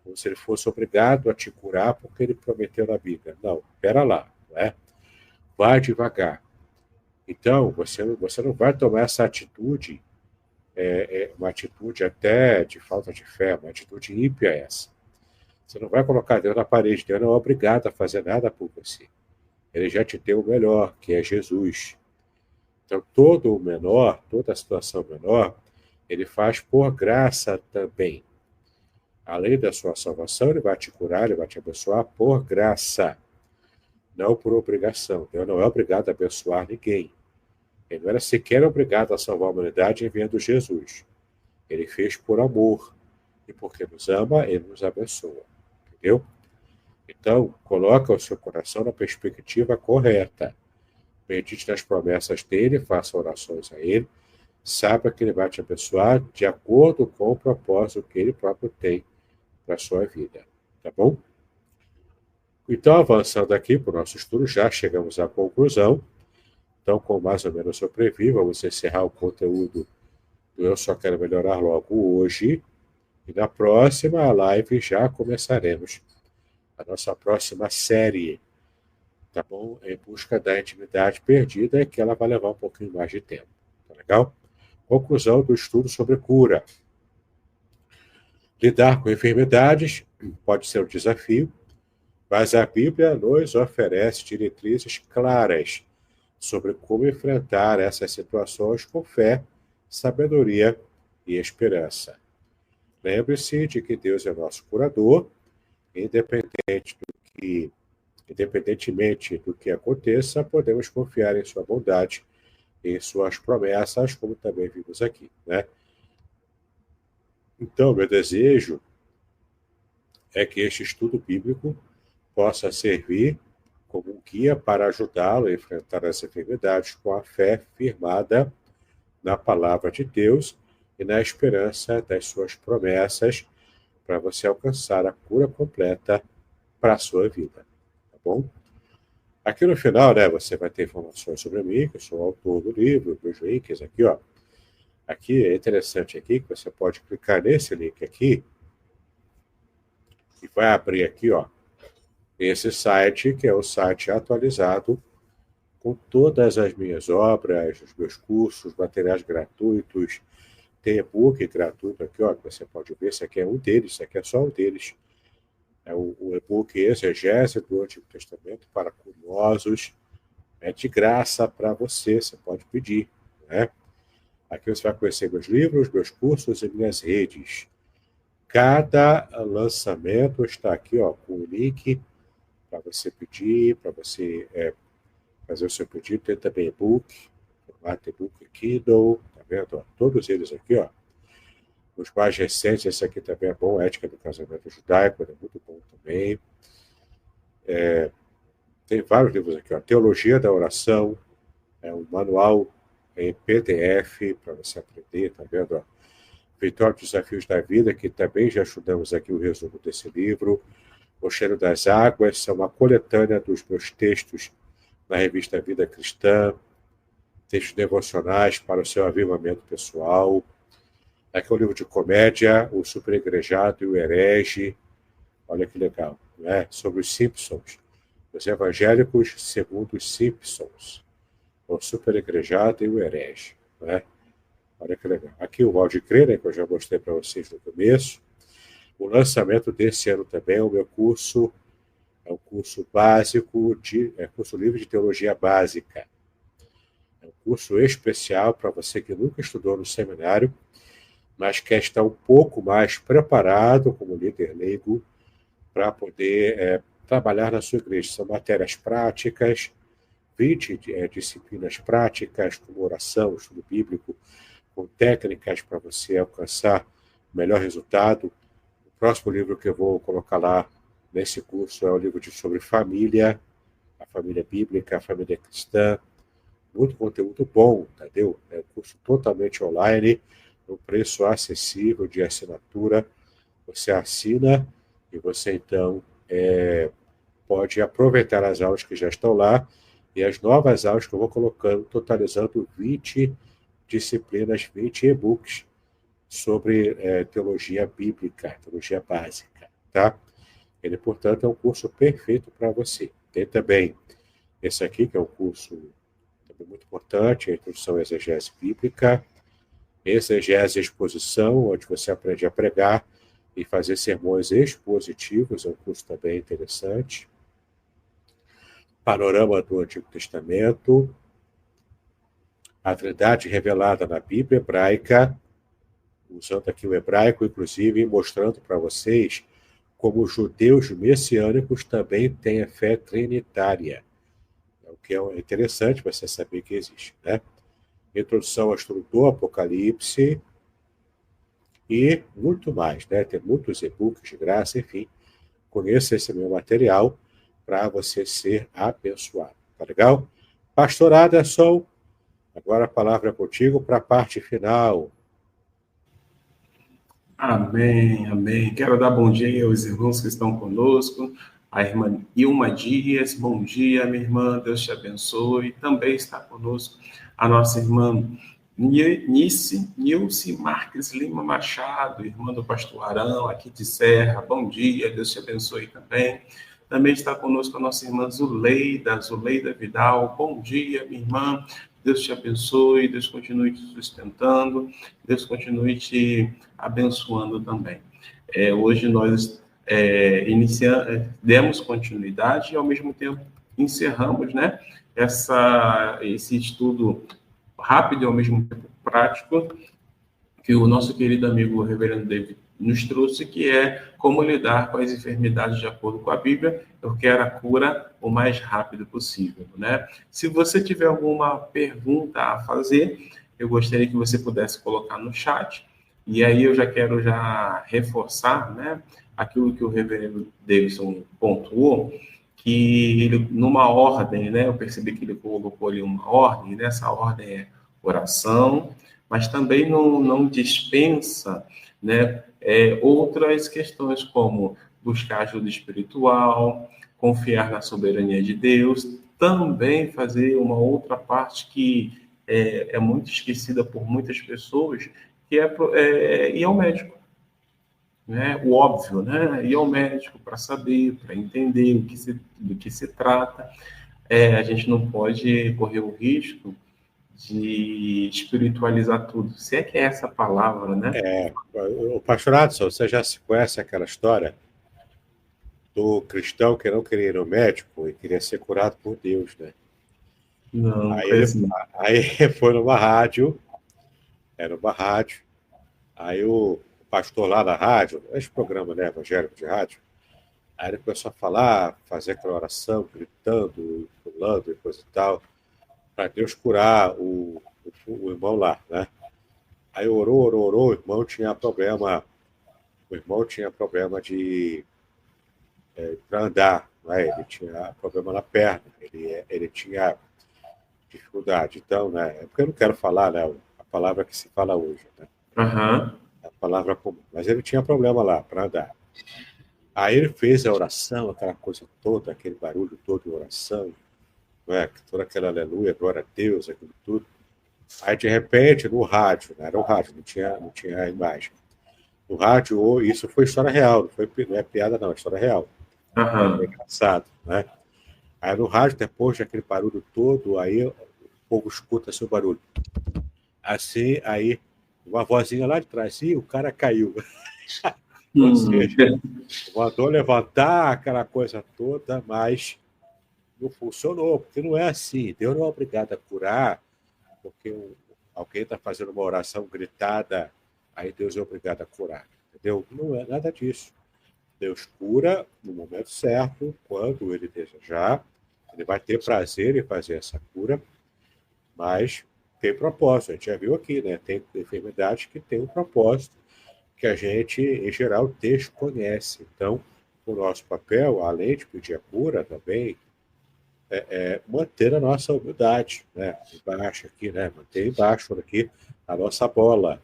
como se ele fosse obrigado a te curar porque ele prometeu na Bíblia. Não, espera lá, não é? Vá devagar. Então, você não vai tomar essa atitude, uma atitude até de falta de fé, uma atitude ímpia essa. Você não vai colocar Deus na parede, Deus não é obrigado a fazer nada por você. Ele já te deu o melhor, que é Jesus. Então, todo o menor, toda a situação menor, ele faz por graça também. Além da sua salvação, ele vai te curar, ele vai te abençoar por graça, não por obrigação. Deus não é obrigado a abençoar ninguém. Ele não era sequer obrigado a salvar a humanidade enviando Jesus. Ele fez por amor. E porque nos ama, ele nos abençoa. Entendeu? Então, coloca o seu coração na perspectiva correta. Medite nas promessas dele, faça orações a ele. Saiba que ele vai te abençoar de acordo com o propósito que ele próprio tem para a sua vida. Tá bom? Então, avançando aqui para o nosso estudo, já chegamos à conclusão. Então, como mais ou menos eu previ, vamos encerrar o conteúdo do Eu Só Quero Melhorar logo hoje. E na próxima live já começaremos a nossa próxima série, tá bom? Em busca da intimidade perdida, que ela vai levar um pouquinho mais de tempo. Tá legal? Conclusão do estudo sobre cura. Lidar com enfermidades pode ser um desafio, mas a Bíblia nos oferece diretrizes claras sobre como enfrentar essas situações com fé, sabedoria e esperança. Lembre-se de que Deus é nosso curador, independentemente do que aconteça, podemos confiar em sua bondade e em suas promessas, como também vimos aqui, né? Então, meu desejo é que este estudo bíblico possa servir como um guia para ajudá-lo a enfrentar as enfermidades com a fé firmada na palavra de Deus e na esperança das suas promessas para você alcançar a cura completa para a sua vida, tá bom? Aqui no final, né, você vai ter informações sobre mim, que eu sou o autor do livro, dos links aqui, ó. Aqui é interessante aqui que você pode clicar nesse link aqui e vai abrir aqui, ó, esse site, que é o site atualizado com todas as minhas obras, os meus cursos, materiais gratuitos. Tem e-book gratuito aqui, ó, que você pode ver. Esse aqui é um deles, esse aqui é só um deles. É o e-book Exegese do Antigo Testamento para curiosos. É de graça para você, você pode pedir, né? Aqui você vai conhecer meus livros, meus cursos e minhas redes. Cada lançamento está aqui, ó, com o link para você pedir, para você fazer o seu pedido. Tem também e-book, formato e-book Kindle, tá vendo? Ó, todos eles aqui, ó. Os mais recentes, esse aqui também é bom, Ética do Casamento Judaico, é muito bom também. Tem vários livros aqui, ó. Teologia da Oração, é um manual em PDF para você aprender, tá vendo? Ó? Vitória dos Desafios da Vida, que também já estudamos aqui o resumo desse livro. O Cheiro das Águas, são uma coletânea dos meus textos na revista Vida Cristã, textos devocionais para o seu avivamento pessoal. Aqui é um livro de comédia, O Superigrejado e o Herege. Olha que legal, né? Sobre os Simpsons. Os Evangélicos segundo os Simpsons. O Superigrejado e o Herege, né? Olha que legal. Aqui o Mal de Crer, né, que eu já mostrei para vocês no começo. O lançamento desse ano também é o meu curso, é um curso básico, curso livre de teologia básica. É um curso especial para você que nunca estudou no seminário, mas quer estar um pouco mais preparado como líder leigo para poder trabalhar na sua igreja. São matérias práticas, 20 disciplinas práticas, como oração, estudo bíblico, com técnicas para você alcançar o melhor resultado. O próximo livro que eu vou colocar lá nesse curso é o livro sobre família, a família bíblica, a família cristã. Muito conteúdo bom, entendeu? É um curso totalmente online, um preço acessível de assinatura. Você assina e você, então, pode aproveitar as aulas que já estão lá e as novas aulas que eu vou colocando, totalizando 20 disciplinas, 20 e-books sobre teologia bíblica, teologia básica, tá? Ele, portanto, é um curso perfeito para você. Tem também esse aqui, que é um curso também muito importante, a Introdução à Exegese Bíblica, Exegese e Exposição, onde você aprende a pregar e fazer sermões expositivos, é um curso também interessante. Panorama do Antigo Testamento, a Trindade revelada na Bíblia hebraica, usando aqui o hebraico, inclusive, mostrando para vocês como os judeus messiânicos também têm a fé trinitária, o que é interessante você saber que existe, né? Introdução ao estudo do Apocalipse e muito mais, né? Tem muitos e-books de graça, enfim. Conheça esse meu material para você ser abençoado, tá legal? Pastor Aderson, agora a palavra é contigo para a parte final. Amém, amém. Quero dar bom dia aos irmãos que estão conosco. A irmã Ilma Dias, bom dia, minha irmã, Deus te abençoe. Também está conosco a nossa irmã Nilce Marques Lima Machado, irmã do pastor Arão, aqui de Serra. Bom dia, Deus te abençoe também. Também está conosco a nossa irmã Zuleida Vidal. Bom dia, minha irmã. Deus te abençoe, Deus continue te sustentando, Deus continue te abençoando também. Hoje nós demos continuidade e, ao mesmo tempo, encerramos, né, esse estudo rápido e, ao mesmo tempo, prático, que o nosso querido amigo Reverendo David nos trouxe, que é como lidar com as enfermidades de acordo com a Bíblia. Eu quero a cura o mais rápido possível, né? Se você tiver alguma pergunta a fazer, eu gostaria que você pudesse colocar no chat, e aí eu já quero reforçar, né, aquilo que o Reverendo Davidson pontuou, que ele, numa ordem, né, eu percebi que ele colocou ali uma ordem, e nessa ordem é oração, mas também não dispensa, né, outras questões, como buscar ajuda espiritual, confiar na soberania de Deus, também fazer uma outra parte que é muito esquecida por muitas pessoas, que é ir ao médico. Né? O óbvio, né? Ir ao médico para saber, para entender do que se trata. A gente não pode correr o risco de espiritualizar tudo. Se é que é essa palavra, né? O pastor Adson, você já se conhece aquela história do cristão que não queria ir no médico e queria ser curado por Deus, né? Não, Aí foi numa rádio, era uma rádio, aí o pastor lá da rádio, esse programa, né, evangélico de rádio, aí ele começou a falar, fazer aquela oração, gritando, pulando e coisa e tal, para Deus curar o irmão lá, né? Aí orou, o irmão tinha problema de para andar, né? Ele tinha problema na perna, ele tinha dificuldade. Então, né? É porque eu não quero falar, né, a palavra que se fala hoje, né? Uhum. A palavra comum. Mas ele tinha problema lá para andar. Aí ele fez a oração, aquela coisa toda, aquele barulho todo de oração, né? Toda aquela aleluia, glória a Deus, aquilo tudo. Aí, de repente, no rádio, né? Era o rádio, não tinha a imagem. No rádio, isso foi história real, não é piada, não, é história real. Uhum. É engraçado, né? Aí no rádio, depois daquele barulho todo, aí o povo escuta seu barulho. Assim, aí uma vozinha lá de trás, o cara caiu. Ou seja, mandou levantar aquela coisa toda, mas não funcionou, porque não é assim. Deus não é obrigado a curar, porque alguém está fazendo uma oração gritada, aí Deus é obrigado a curar. Entendeu? Não é nada disso. Deus cura no momento certo, quando ele desejar. Ele vai ter prazer em fazer essa cura, mas tem propósito. A gente já viu aqui, né? Tem enfermidades que têm um propósito que a gente, em geral, desconhece. Então, o nosso papel, além de pedir a cura também, é manter a nossa humildade, né? Embaixo aqui, né? Manter embaixo aqui a nossa bola.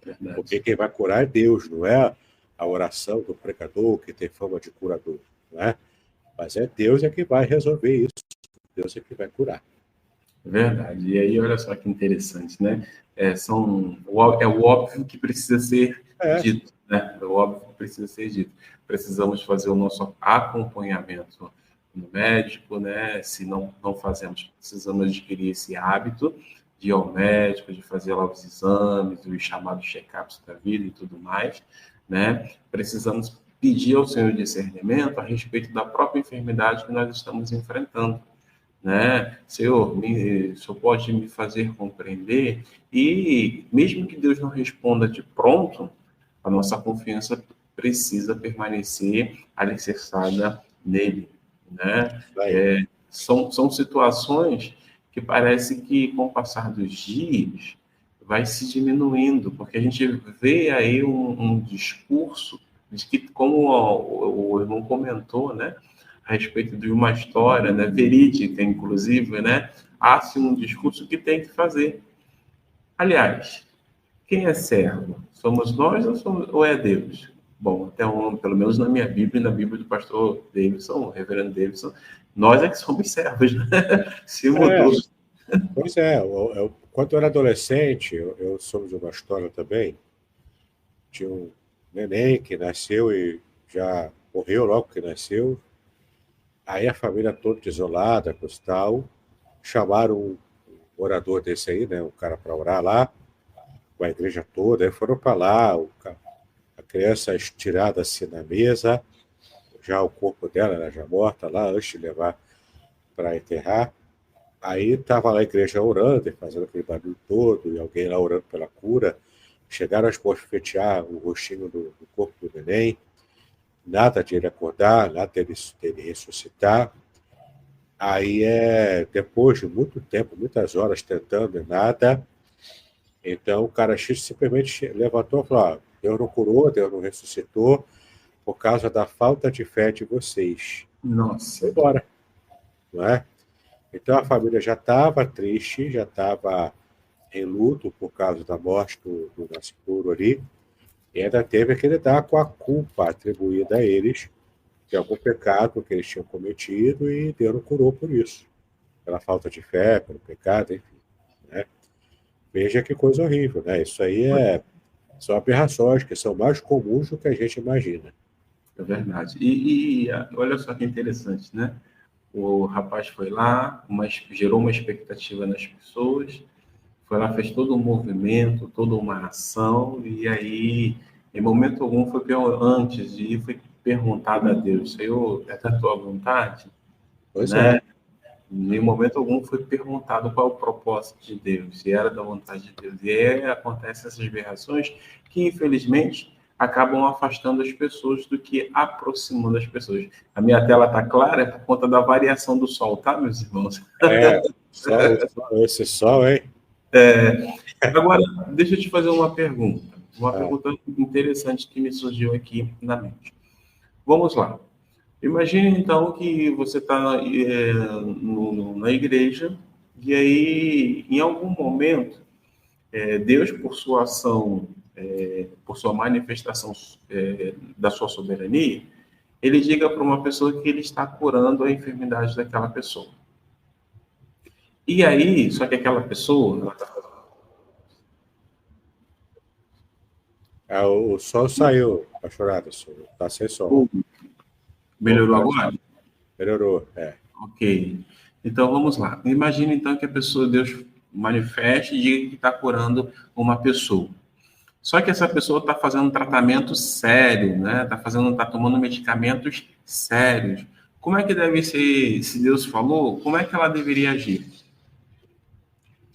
Verdade. Porque quem vai curar é Deus, não é a oração do pregador que tem fama de curador, não é? Mas é Deus que vai resolver isso, Deus que vai curar. Verdade. E aí, olha só que interessante, né? É o óbvio que precisa ser dito, né? É o óbvio que precisa ser dito. Precisamos fazer o nosso acompanhamento no médico, né? Se não fazemos, precisamos adquirir esse hábito de ir ao médico, de fazer lá os exames, os chamados check-ups da vida e tudo mais, né? Precisamos pedir ao Senhor discernimento a respeito da própria enfermidade que nós estamos enfrentando, né? Senhor, o Senhor pode me fazer compreender? E mesmo que Deus não responda de pronto, a nossa confiança precisa permanecer alicerçada nele, né? São situações que parece que, com o passar dos dias, vai se diminuindo, porque a gente vê aí um discurso de que, como o irmão comentou, né, a respeito de uma história, né, verídica, inclusive, né, há-se um discurso que tem que fazer. Aliás, quem é servo? Somos nós ou é Deus? Bom, pelo menos na minha Bíblia e na Bíblia do pastor Davidson, o reverendo Davidson, nós é que somos servos, né? Se mudou. Pois é, quando eu era adolescente, eu soube de uma história também, de um neném que nasceu e já morreu logo que nasceu. Aí a família toda desolada, tal, chamaram um orador desse aí, né, um cara para orar lá, com a igreja toda, aí foram para lá, a criança estirada assim na mesa, já o corpo dela era já morta lá, antes de levar para enterrar. Aí estava lá a igreja orando, fazendo aquele barulho todo, e alguém lá orando pela cura. Chegaram a esbofetear o rostinho do corpo do neném, nada de ele acordar, nada dele ressuscitar. Aí, depois de muito tempo, muitas horas tentando, nada, então o cara simplesmente levantou e falou: Deus não curou, Deus não ressuscitou, por causa da falta de fé de vocês. Nossa. Foi embora, não é? Então a família já estava triste, já estava em luto por causa da morte do nascituro ali, e ainda teve que lidar com a culpa atribuída a eles de algum pecado que eles tinham cometido e Deus não curou por isso, pela falta de fé, pelo pecado, enfim, né? Veja que coisa horrível, né? Isso aí são aberrações que são mais comuns do que a gente imagina. É verdade. Olha só que interessante, né? O rapaz foi lá, gerou uma expectativa nas pessoas, foi lá, fez todo um movimento, toda uma ação, e aí, em momento algum, antes de ir, foi perguntado a Deus, Senhor, é da tua vontade? Pois Né? é. Em momento algum foi perguntado qual é o propósito de Deus, se era da vontade de Deus. E aí acontecem essas aberrações que, infelizmente, acabam afastando as pessoas do que aproximando as pessoas. A minha tela está clara, é por conta da variação do sol, tá, meus irmãos? Esse sol, hein? Agora, deixa eu te fazer uma pergunta. Uma Ah. pergunta interessante que me surgiu aqui na mente. Vamos lá. Imagine, então, que você está na igreja e aí, em algum momento, Deus, por sua ação, por sua manifestação da sua soberania, ele diga para uma pessoa que ele está curando a enfermidade daquela pessoa. E aí, só que aquela pessoa... Ela tá... O sol saiu, Pachorada, está sem sol. Melhorou agora? Melhorou, Ok. Então, vamos lá. Imagine, então, que a pessoa, Deus manifeste e diga que está curando uma pessoa. Só que essa pessoa está fazendo um tratamento sério, né? Está tomando medicamentos sérios. Como é que deve ser, se Deus falou, como é que ela deveria agir?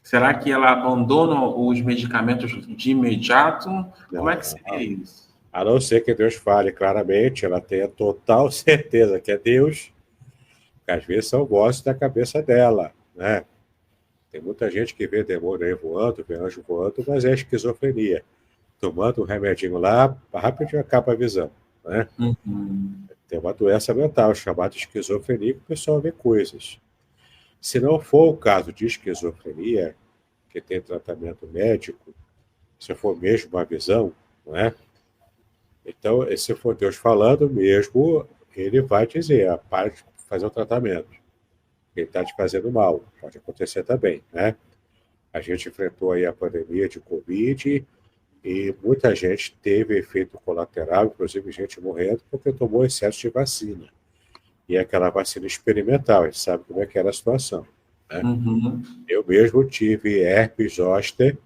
Será que ela abandona os medicamentos de imediato? Como é que seria isso? A não ser que Deus fale claramente, ela tenha total certeza que é Deus, que às vezes são vozes da cabeça dela, né? Tem muita gente que vê demônio aí voando, vê anjo voando, mas é esquizofrenia. Tomando um remedinho lá, rapidinho acaba a visão, né? Uhum. Tem uma doença mental chamada esquizofrenia, que o pessoal vê coisas. Se não for o caso de esquizofrenia, que tem tratamento médico, se for mesmo uma visão, não é? Então, se for Deus falando mesmo, ele vai dizer, para de fazer o tratamento. Ele está te fazendo mal. Pode acontecer também, né? A gente enfrentou aí a pandemia de Covid e muita gente teve efeito colateral, inclusive gente morrendo, porque tomou excesso de vacina. E aquela vacina experimental, a gente sabe como é que era a situação, né? Uhum. Eu mesmo tive herpes zoster.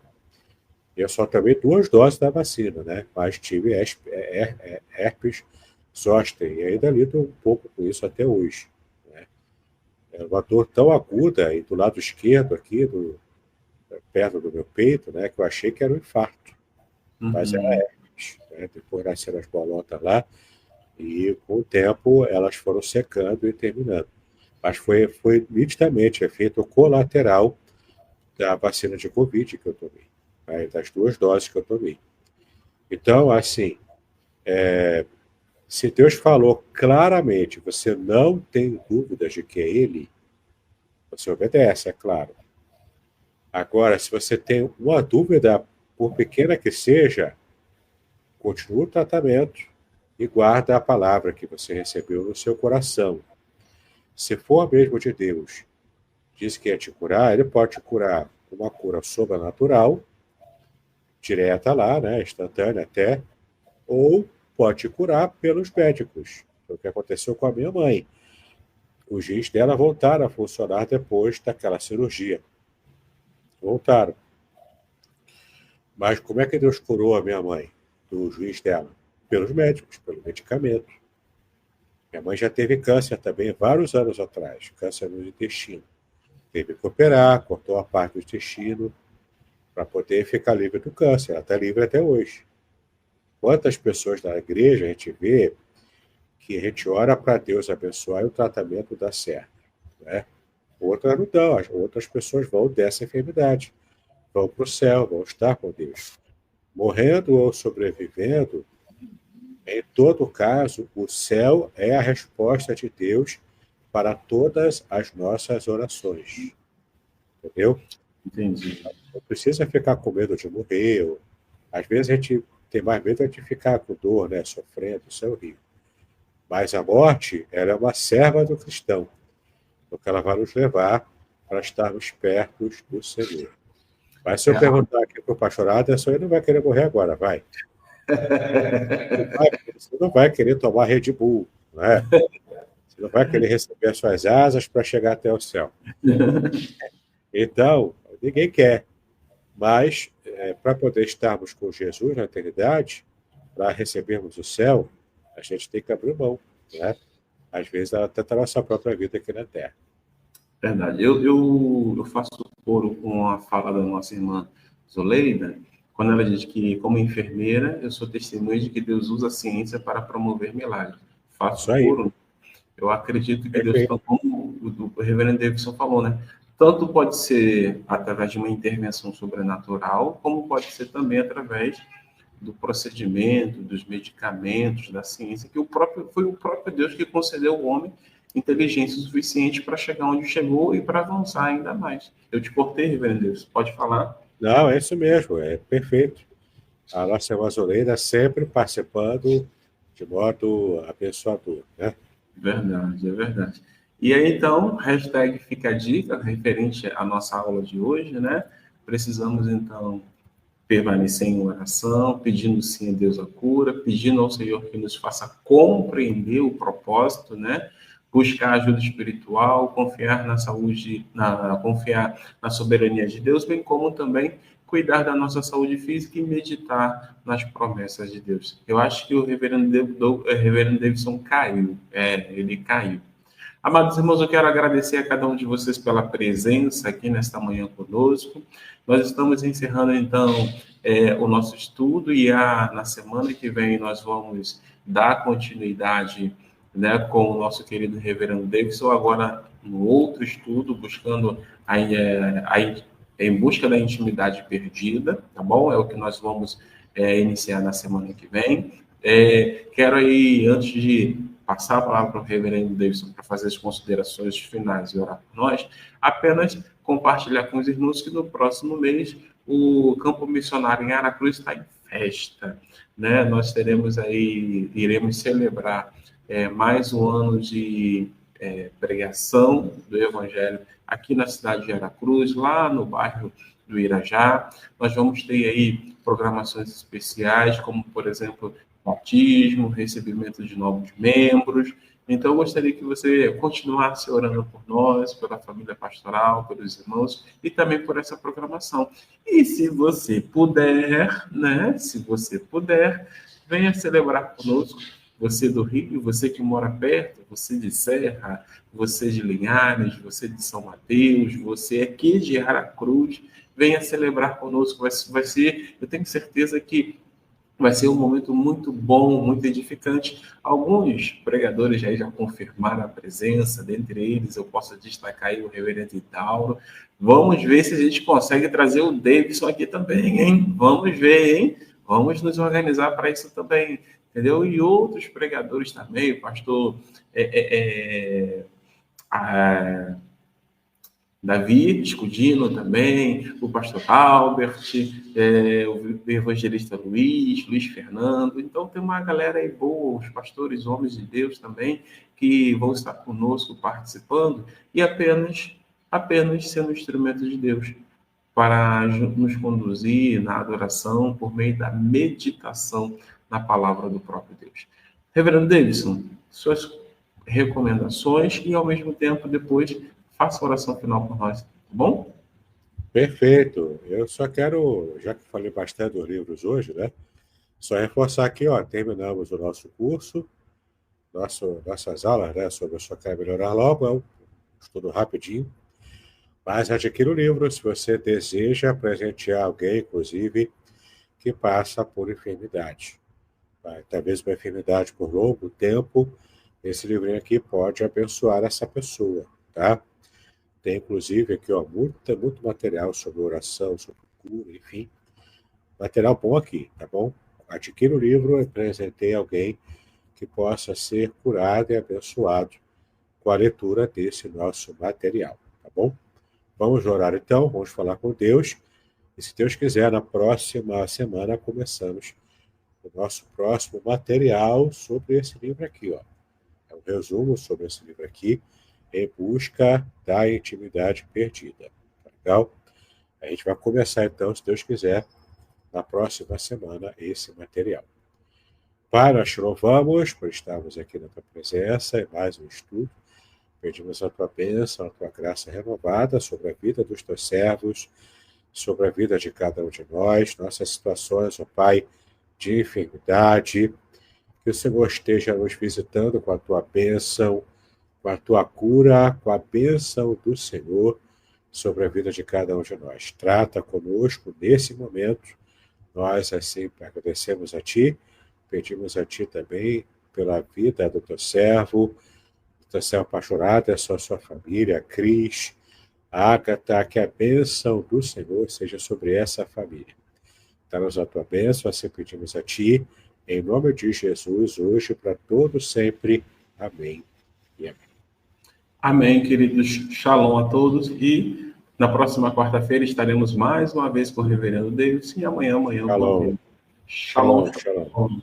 Eu só tomei 2 doses da vacina, né? Mas tive herpes zoster e ainda lido um pouco com isso até hoje, né? É uma dor tão aguda e do lado esquerdo aqui, perto do meu peito, né? Que eu achei que era um infarto. Mas era herpes, né? Depois nasceram as bolotas lá e com o tempo elas foram secando e terminando. Mas foi nitidamente efeito colateral da vacina de Covid que eu tomei, né? Das 2 doses que eu tomei. Então, assim, se Deus falou claramente, você não tem dúvidas de que é Ele, você obedece, é claro. Agora, se você tem uma dúvida, por pequena que seja, continua o tratamento e guarda a palavra que você recebeu no seu coração. Se for mesmo de Deus, diz que ia te curar, Ele pode te curar com uma cura sobrenatural, direta lá, né, instantânea até, ou pode te curar pelos médicos. Foi o que aconteceu com a minha mãe. Os rins dela voltaram a funcionar depois daquela cirurgia. Voltaram. Mas como é que Deus curou a minha mãe dos rins dela? Pelos médicos, pelo medicamento. Minha mãe já teve câncer também vários anos atrás, câncer no intestino. Teve que operar, cortou a parte do intestino para poder ficar livre do câncer. Ela está livre até hoje. Quantas pessoas da igreja a gente vê que a gente ora para Deus abençoar e o tratamento dá certo, né? Outras não dão, outras pessoas vão dessa enfermidade, vão para o céu, vão estar com Deus. Morrendo ou sobrevivendo, em todo caso, o céu é a resposta de Deus para todas as nossas orações. Entendeu? Entendi. Não precisa ficar com medo de morrer. Às vezes a gente tem mais medo de ficar com dor, né? Sofrendo, isso é horrível. Mas a morte, ela é uma serva do cristão, porque ela vai nos levar para estarmos perto do Senhor. Mas se eu perguntar aqui para o pastor Aderson, ele não vai querer morrer agora, vai. Você não vai querer tomar Red Bull, não é? Você não vai querer receber as suas asas para chegar até o céu. Então, ninguém quer. Mas, para poder estarmos com Jesus na eternidade, para recebermos o céu, a gente tem que abrir mão, né? Às vezes, até da nossa própria vida aqui na Terra. Verdade. Eu faço coro com a fala da nossa irmã Zoleida, quando ela diz que, como enfermeira, eu sou testemunha de que Deus usa a ciência para promover milagres. Faço coro. Eu acredito que Deus, como o reverendo Davidson falou, né? Tanto pode ser através de uma intervenção sobrenatural, como pode ser também através do procedimento, dos medicamentos, da ciência, que foi o próprio Deus que concedeu ao homem inteligência suficiente para chegar onde chegou e para avançar ainda mais. Eu te cortei, reverendo Davidson, pode falar? Não, é isso mesmo, é perfeito. A nossa irmã Zoleida sempre participando de modo abençoador, né? Verdade, é verdade. E aí, então, hashtag fica a dica, referente à nossa aula de hoje, né? Precisamos, então, permanecer em oração, pedindo sim a Deus a cura, pedindo ao Senhor que nos faça compreender o propósito, né? Buscar ajuda espiritual, confiar na saúde, confiar na soberania de Deus, bem como também cuidar da nossa saúde física e meditar nas promessas de Deus. Eu acho que o reverendo Davidson caiu, ele caiu. Amados irmãos, eu quero agradecer a cada um de vocês pela presença aqui nesta manhã conosco. Nós estamos encerrando, então, o nosso estudo e na semana que vem nós vamos dar continuidade, né, com o nosso querido reverendo Davidson, agora no outro estudo, buscando em busca da intimidade perdida, tá bom? É o que nós vamos iniciar na semana que vem. Quero aí, antes de passar a palavra para o reverendo Davidson para fazer as considerações finais e orar por nós, apenas compartilhar com os irmãos que no próximo mês o Campo Missionário em Aracruz está em festa, né? Nós iremos celebrar mais um ano de pregação do Evangelho aqui na cidade de Aracruz, lá no bairro do Irajá. Nós vamos ter aí programações especiais, como, por exemplo, batismo, recebimento de novos membros. Então, eu gostaria que você continuasse orando por nós, pela família pastoral, pelos irmãos e também por essa programação. E se você puder, né? Se você puder, venha celebrar conosco. Você do Rio, você que mora perto, você de Serra, você de Linhares, você de São Mateus, você aqui de Aracruz, venha celebrar conosco. Vai ser, eu tenho certeza que vai ser um momento muito bom, muito edificante. Alguns pregadores já confirmaram a presença, dentre eles eu posso destacar aí o reverendo Itauro. Vamos ver se a gente consegue trazer o Davidson aqui também, hein? Vamos ver, hein? Vamos nos organizar para isso também, entendeu? E outros pregadores também, o pastor Davi Escudino também, o pastor Albert, o evangelista Luiz Fernando. Então, tem uma galera aí boa, os pastores, homens de Deus também, que vão estar conosco participando e apenas sendo instrumento de Deus para nos conduzir na adoração por meio da meditação na palavra do próprio Deus. Reverendo Davidson, suas recomendações e, ao mesmo tempo, depois faça a oração final por nós, tá bom? Perfeito. Eu só quero, já que falei bastante dos livros hoje, né? Só reforçar aqui, terminamos o nosso curso, nossas aulas, né, sobre o Só Quer Melhorar Logo, é um estudo rapidinho, mas adquira o livro se você deseja presentear alguém, inclusive, que passa por enfermidade. Talvez uma enfermidade por longo tempo, esse livrinho aqui pode abençoar essa pessoa, tá? Tem, inclusive, aqui, muito material sobre oração, sobre cura, enfim. Material bom aqui, tá bom? Adquira o livro e presenteie alguém que possa ser curado e abençoado com a leitura desse nosso material, tá bom? Vamos orar, então, vamos falar com Deus E se Deus quiser, na próxima semana começamos o nosso próximo material sobre esse livro aqui, ó. É um resumo sobre esse livro aqui, Em Busca da Intimidade Perdida. Tá legal? A gente vai começar, então, se Deus quiser, na próxima semana, esse material. Pai, nós te louvamos por estarmos aqui na tua presença em mais um estudo. Pedimos a tua bênção, a tua graça renovada sobre a vida dos teus servos, sobre a vida de cada um de nós, nossas situações, ó Pai, de enfermidade. Que o Senhor esteja nos visitando com a tua bênção, com a tua cura, com a bênção do Senhor sobre a vida de cada um de nós. Trata conosco nesse momento. Nós, assim, agradecemos a Ti, pedimos a Ti também pela vida do teu servo Pastorata, a sua família, a Cris, a Ágata, que a bênção do Senhor seja sobre essa família. Dá-nos a tua bênção, assim pedimos a Ti, em nome de Jesus, hoje para todos sempre. Amém e amém. Amém, queridos. Shalom a todos. E na próxima quarta-feira estaremos mais uma vez com o Reverendo Deus. E amanhã. Shalom. Shalom. Shalom.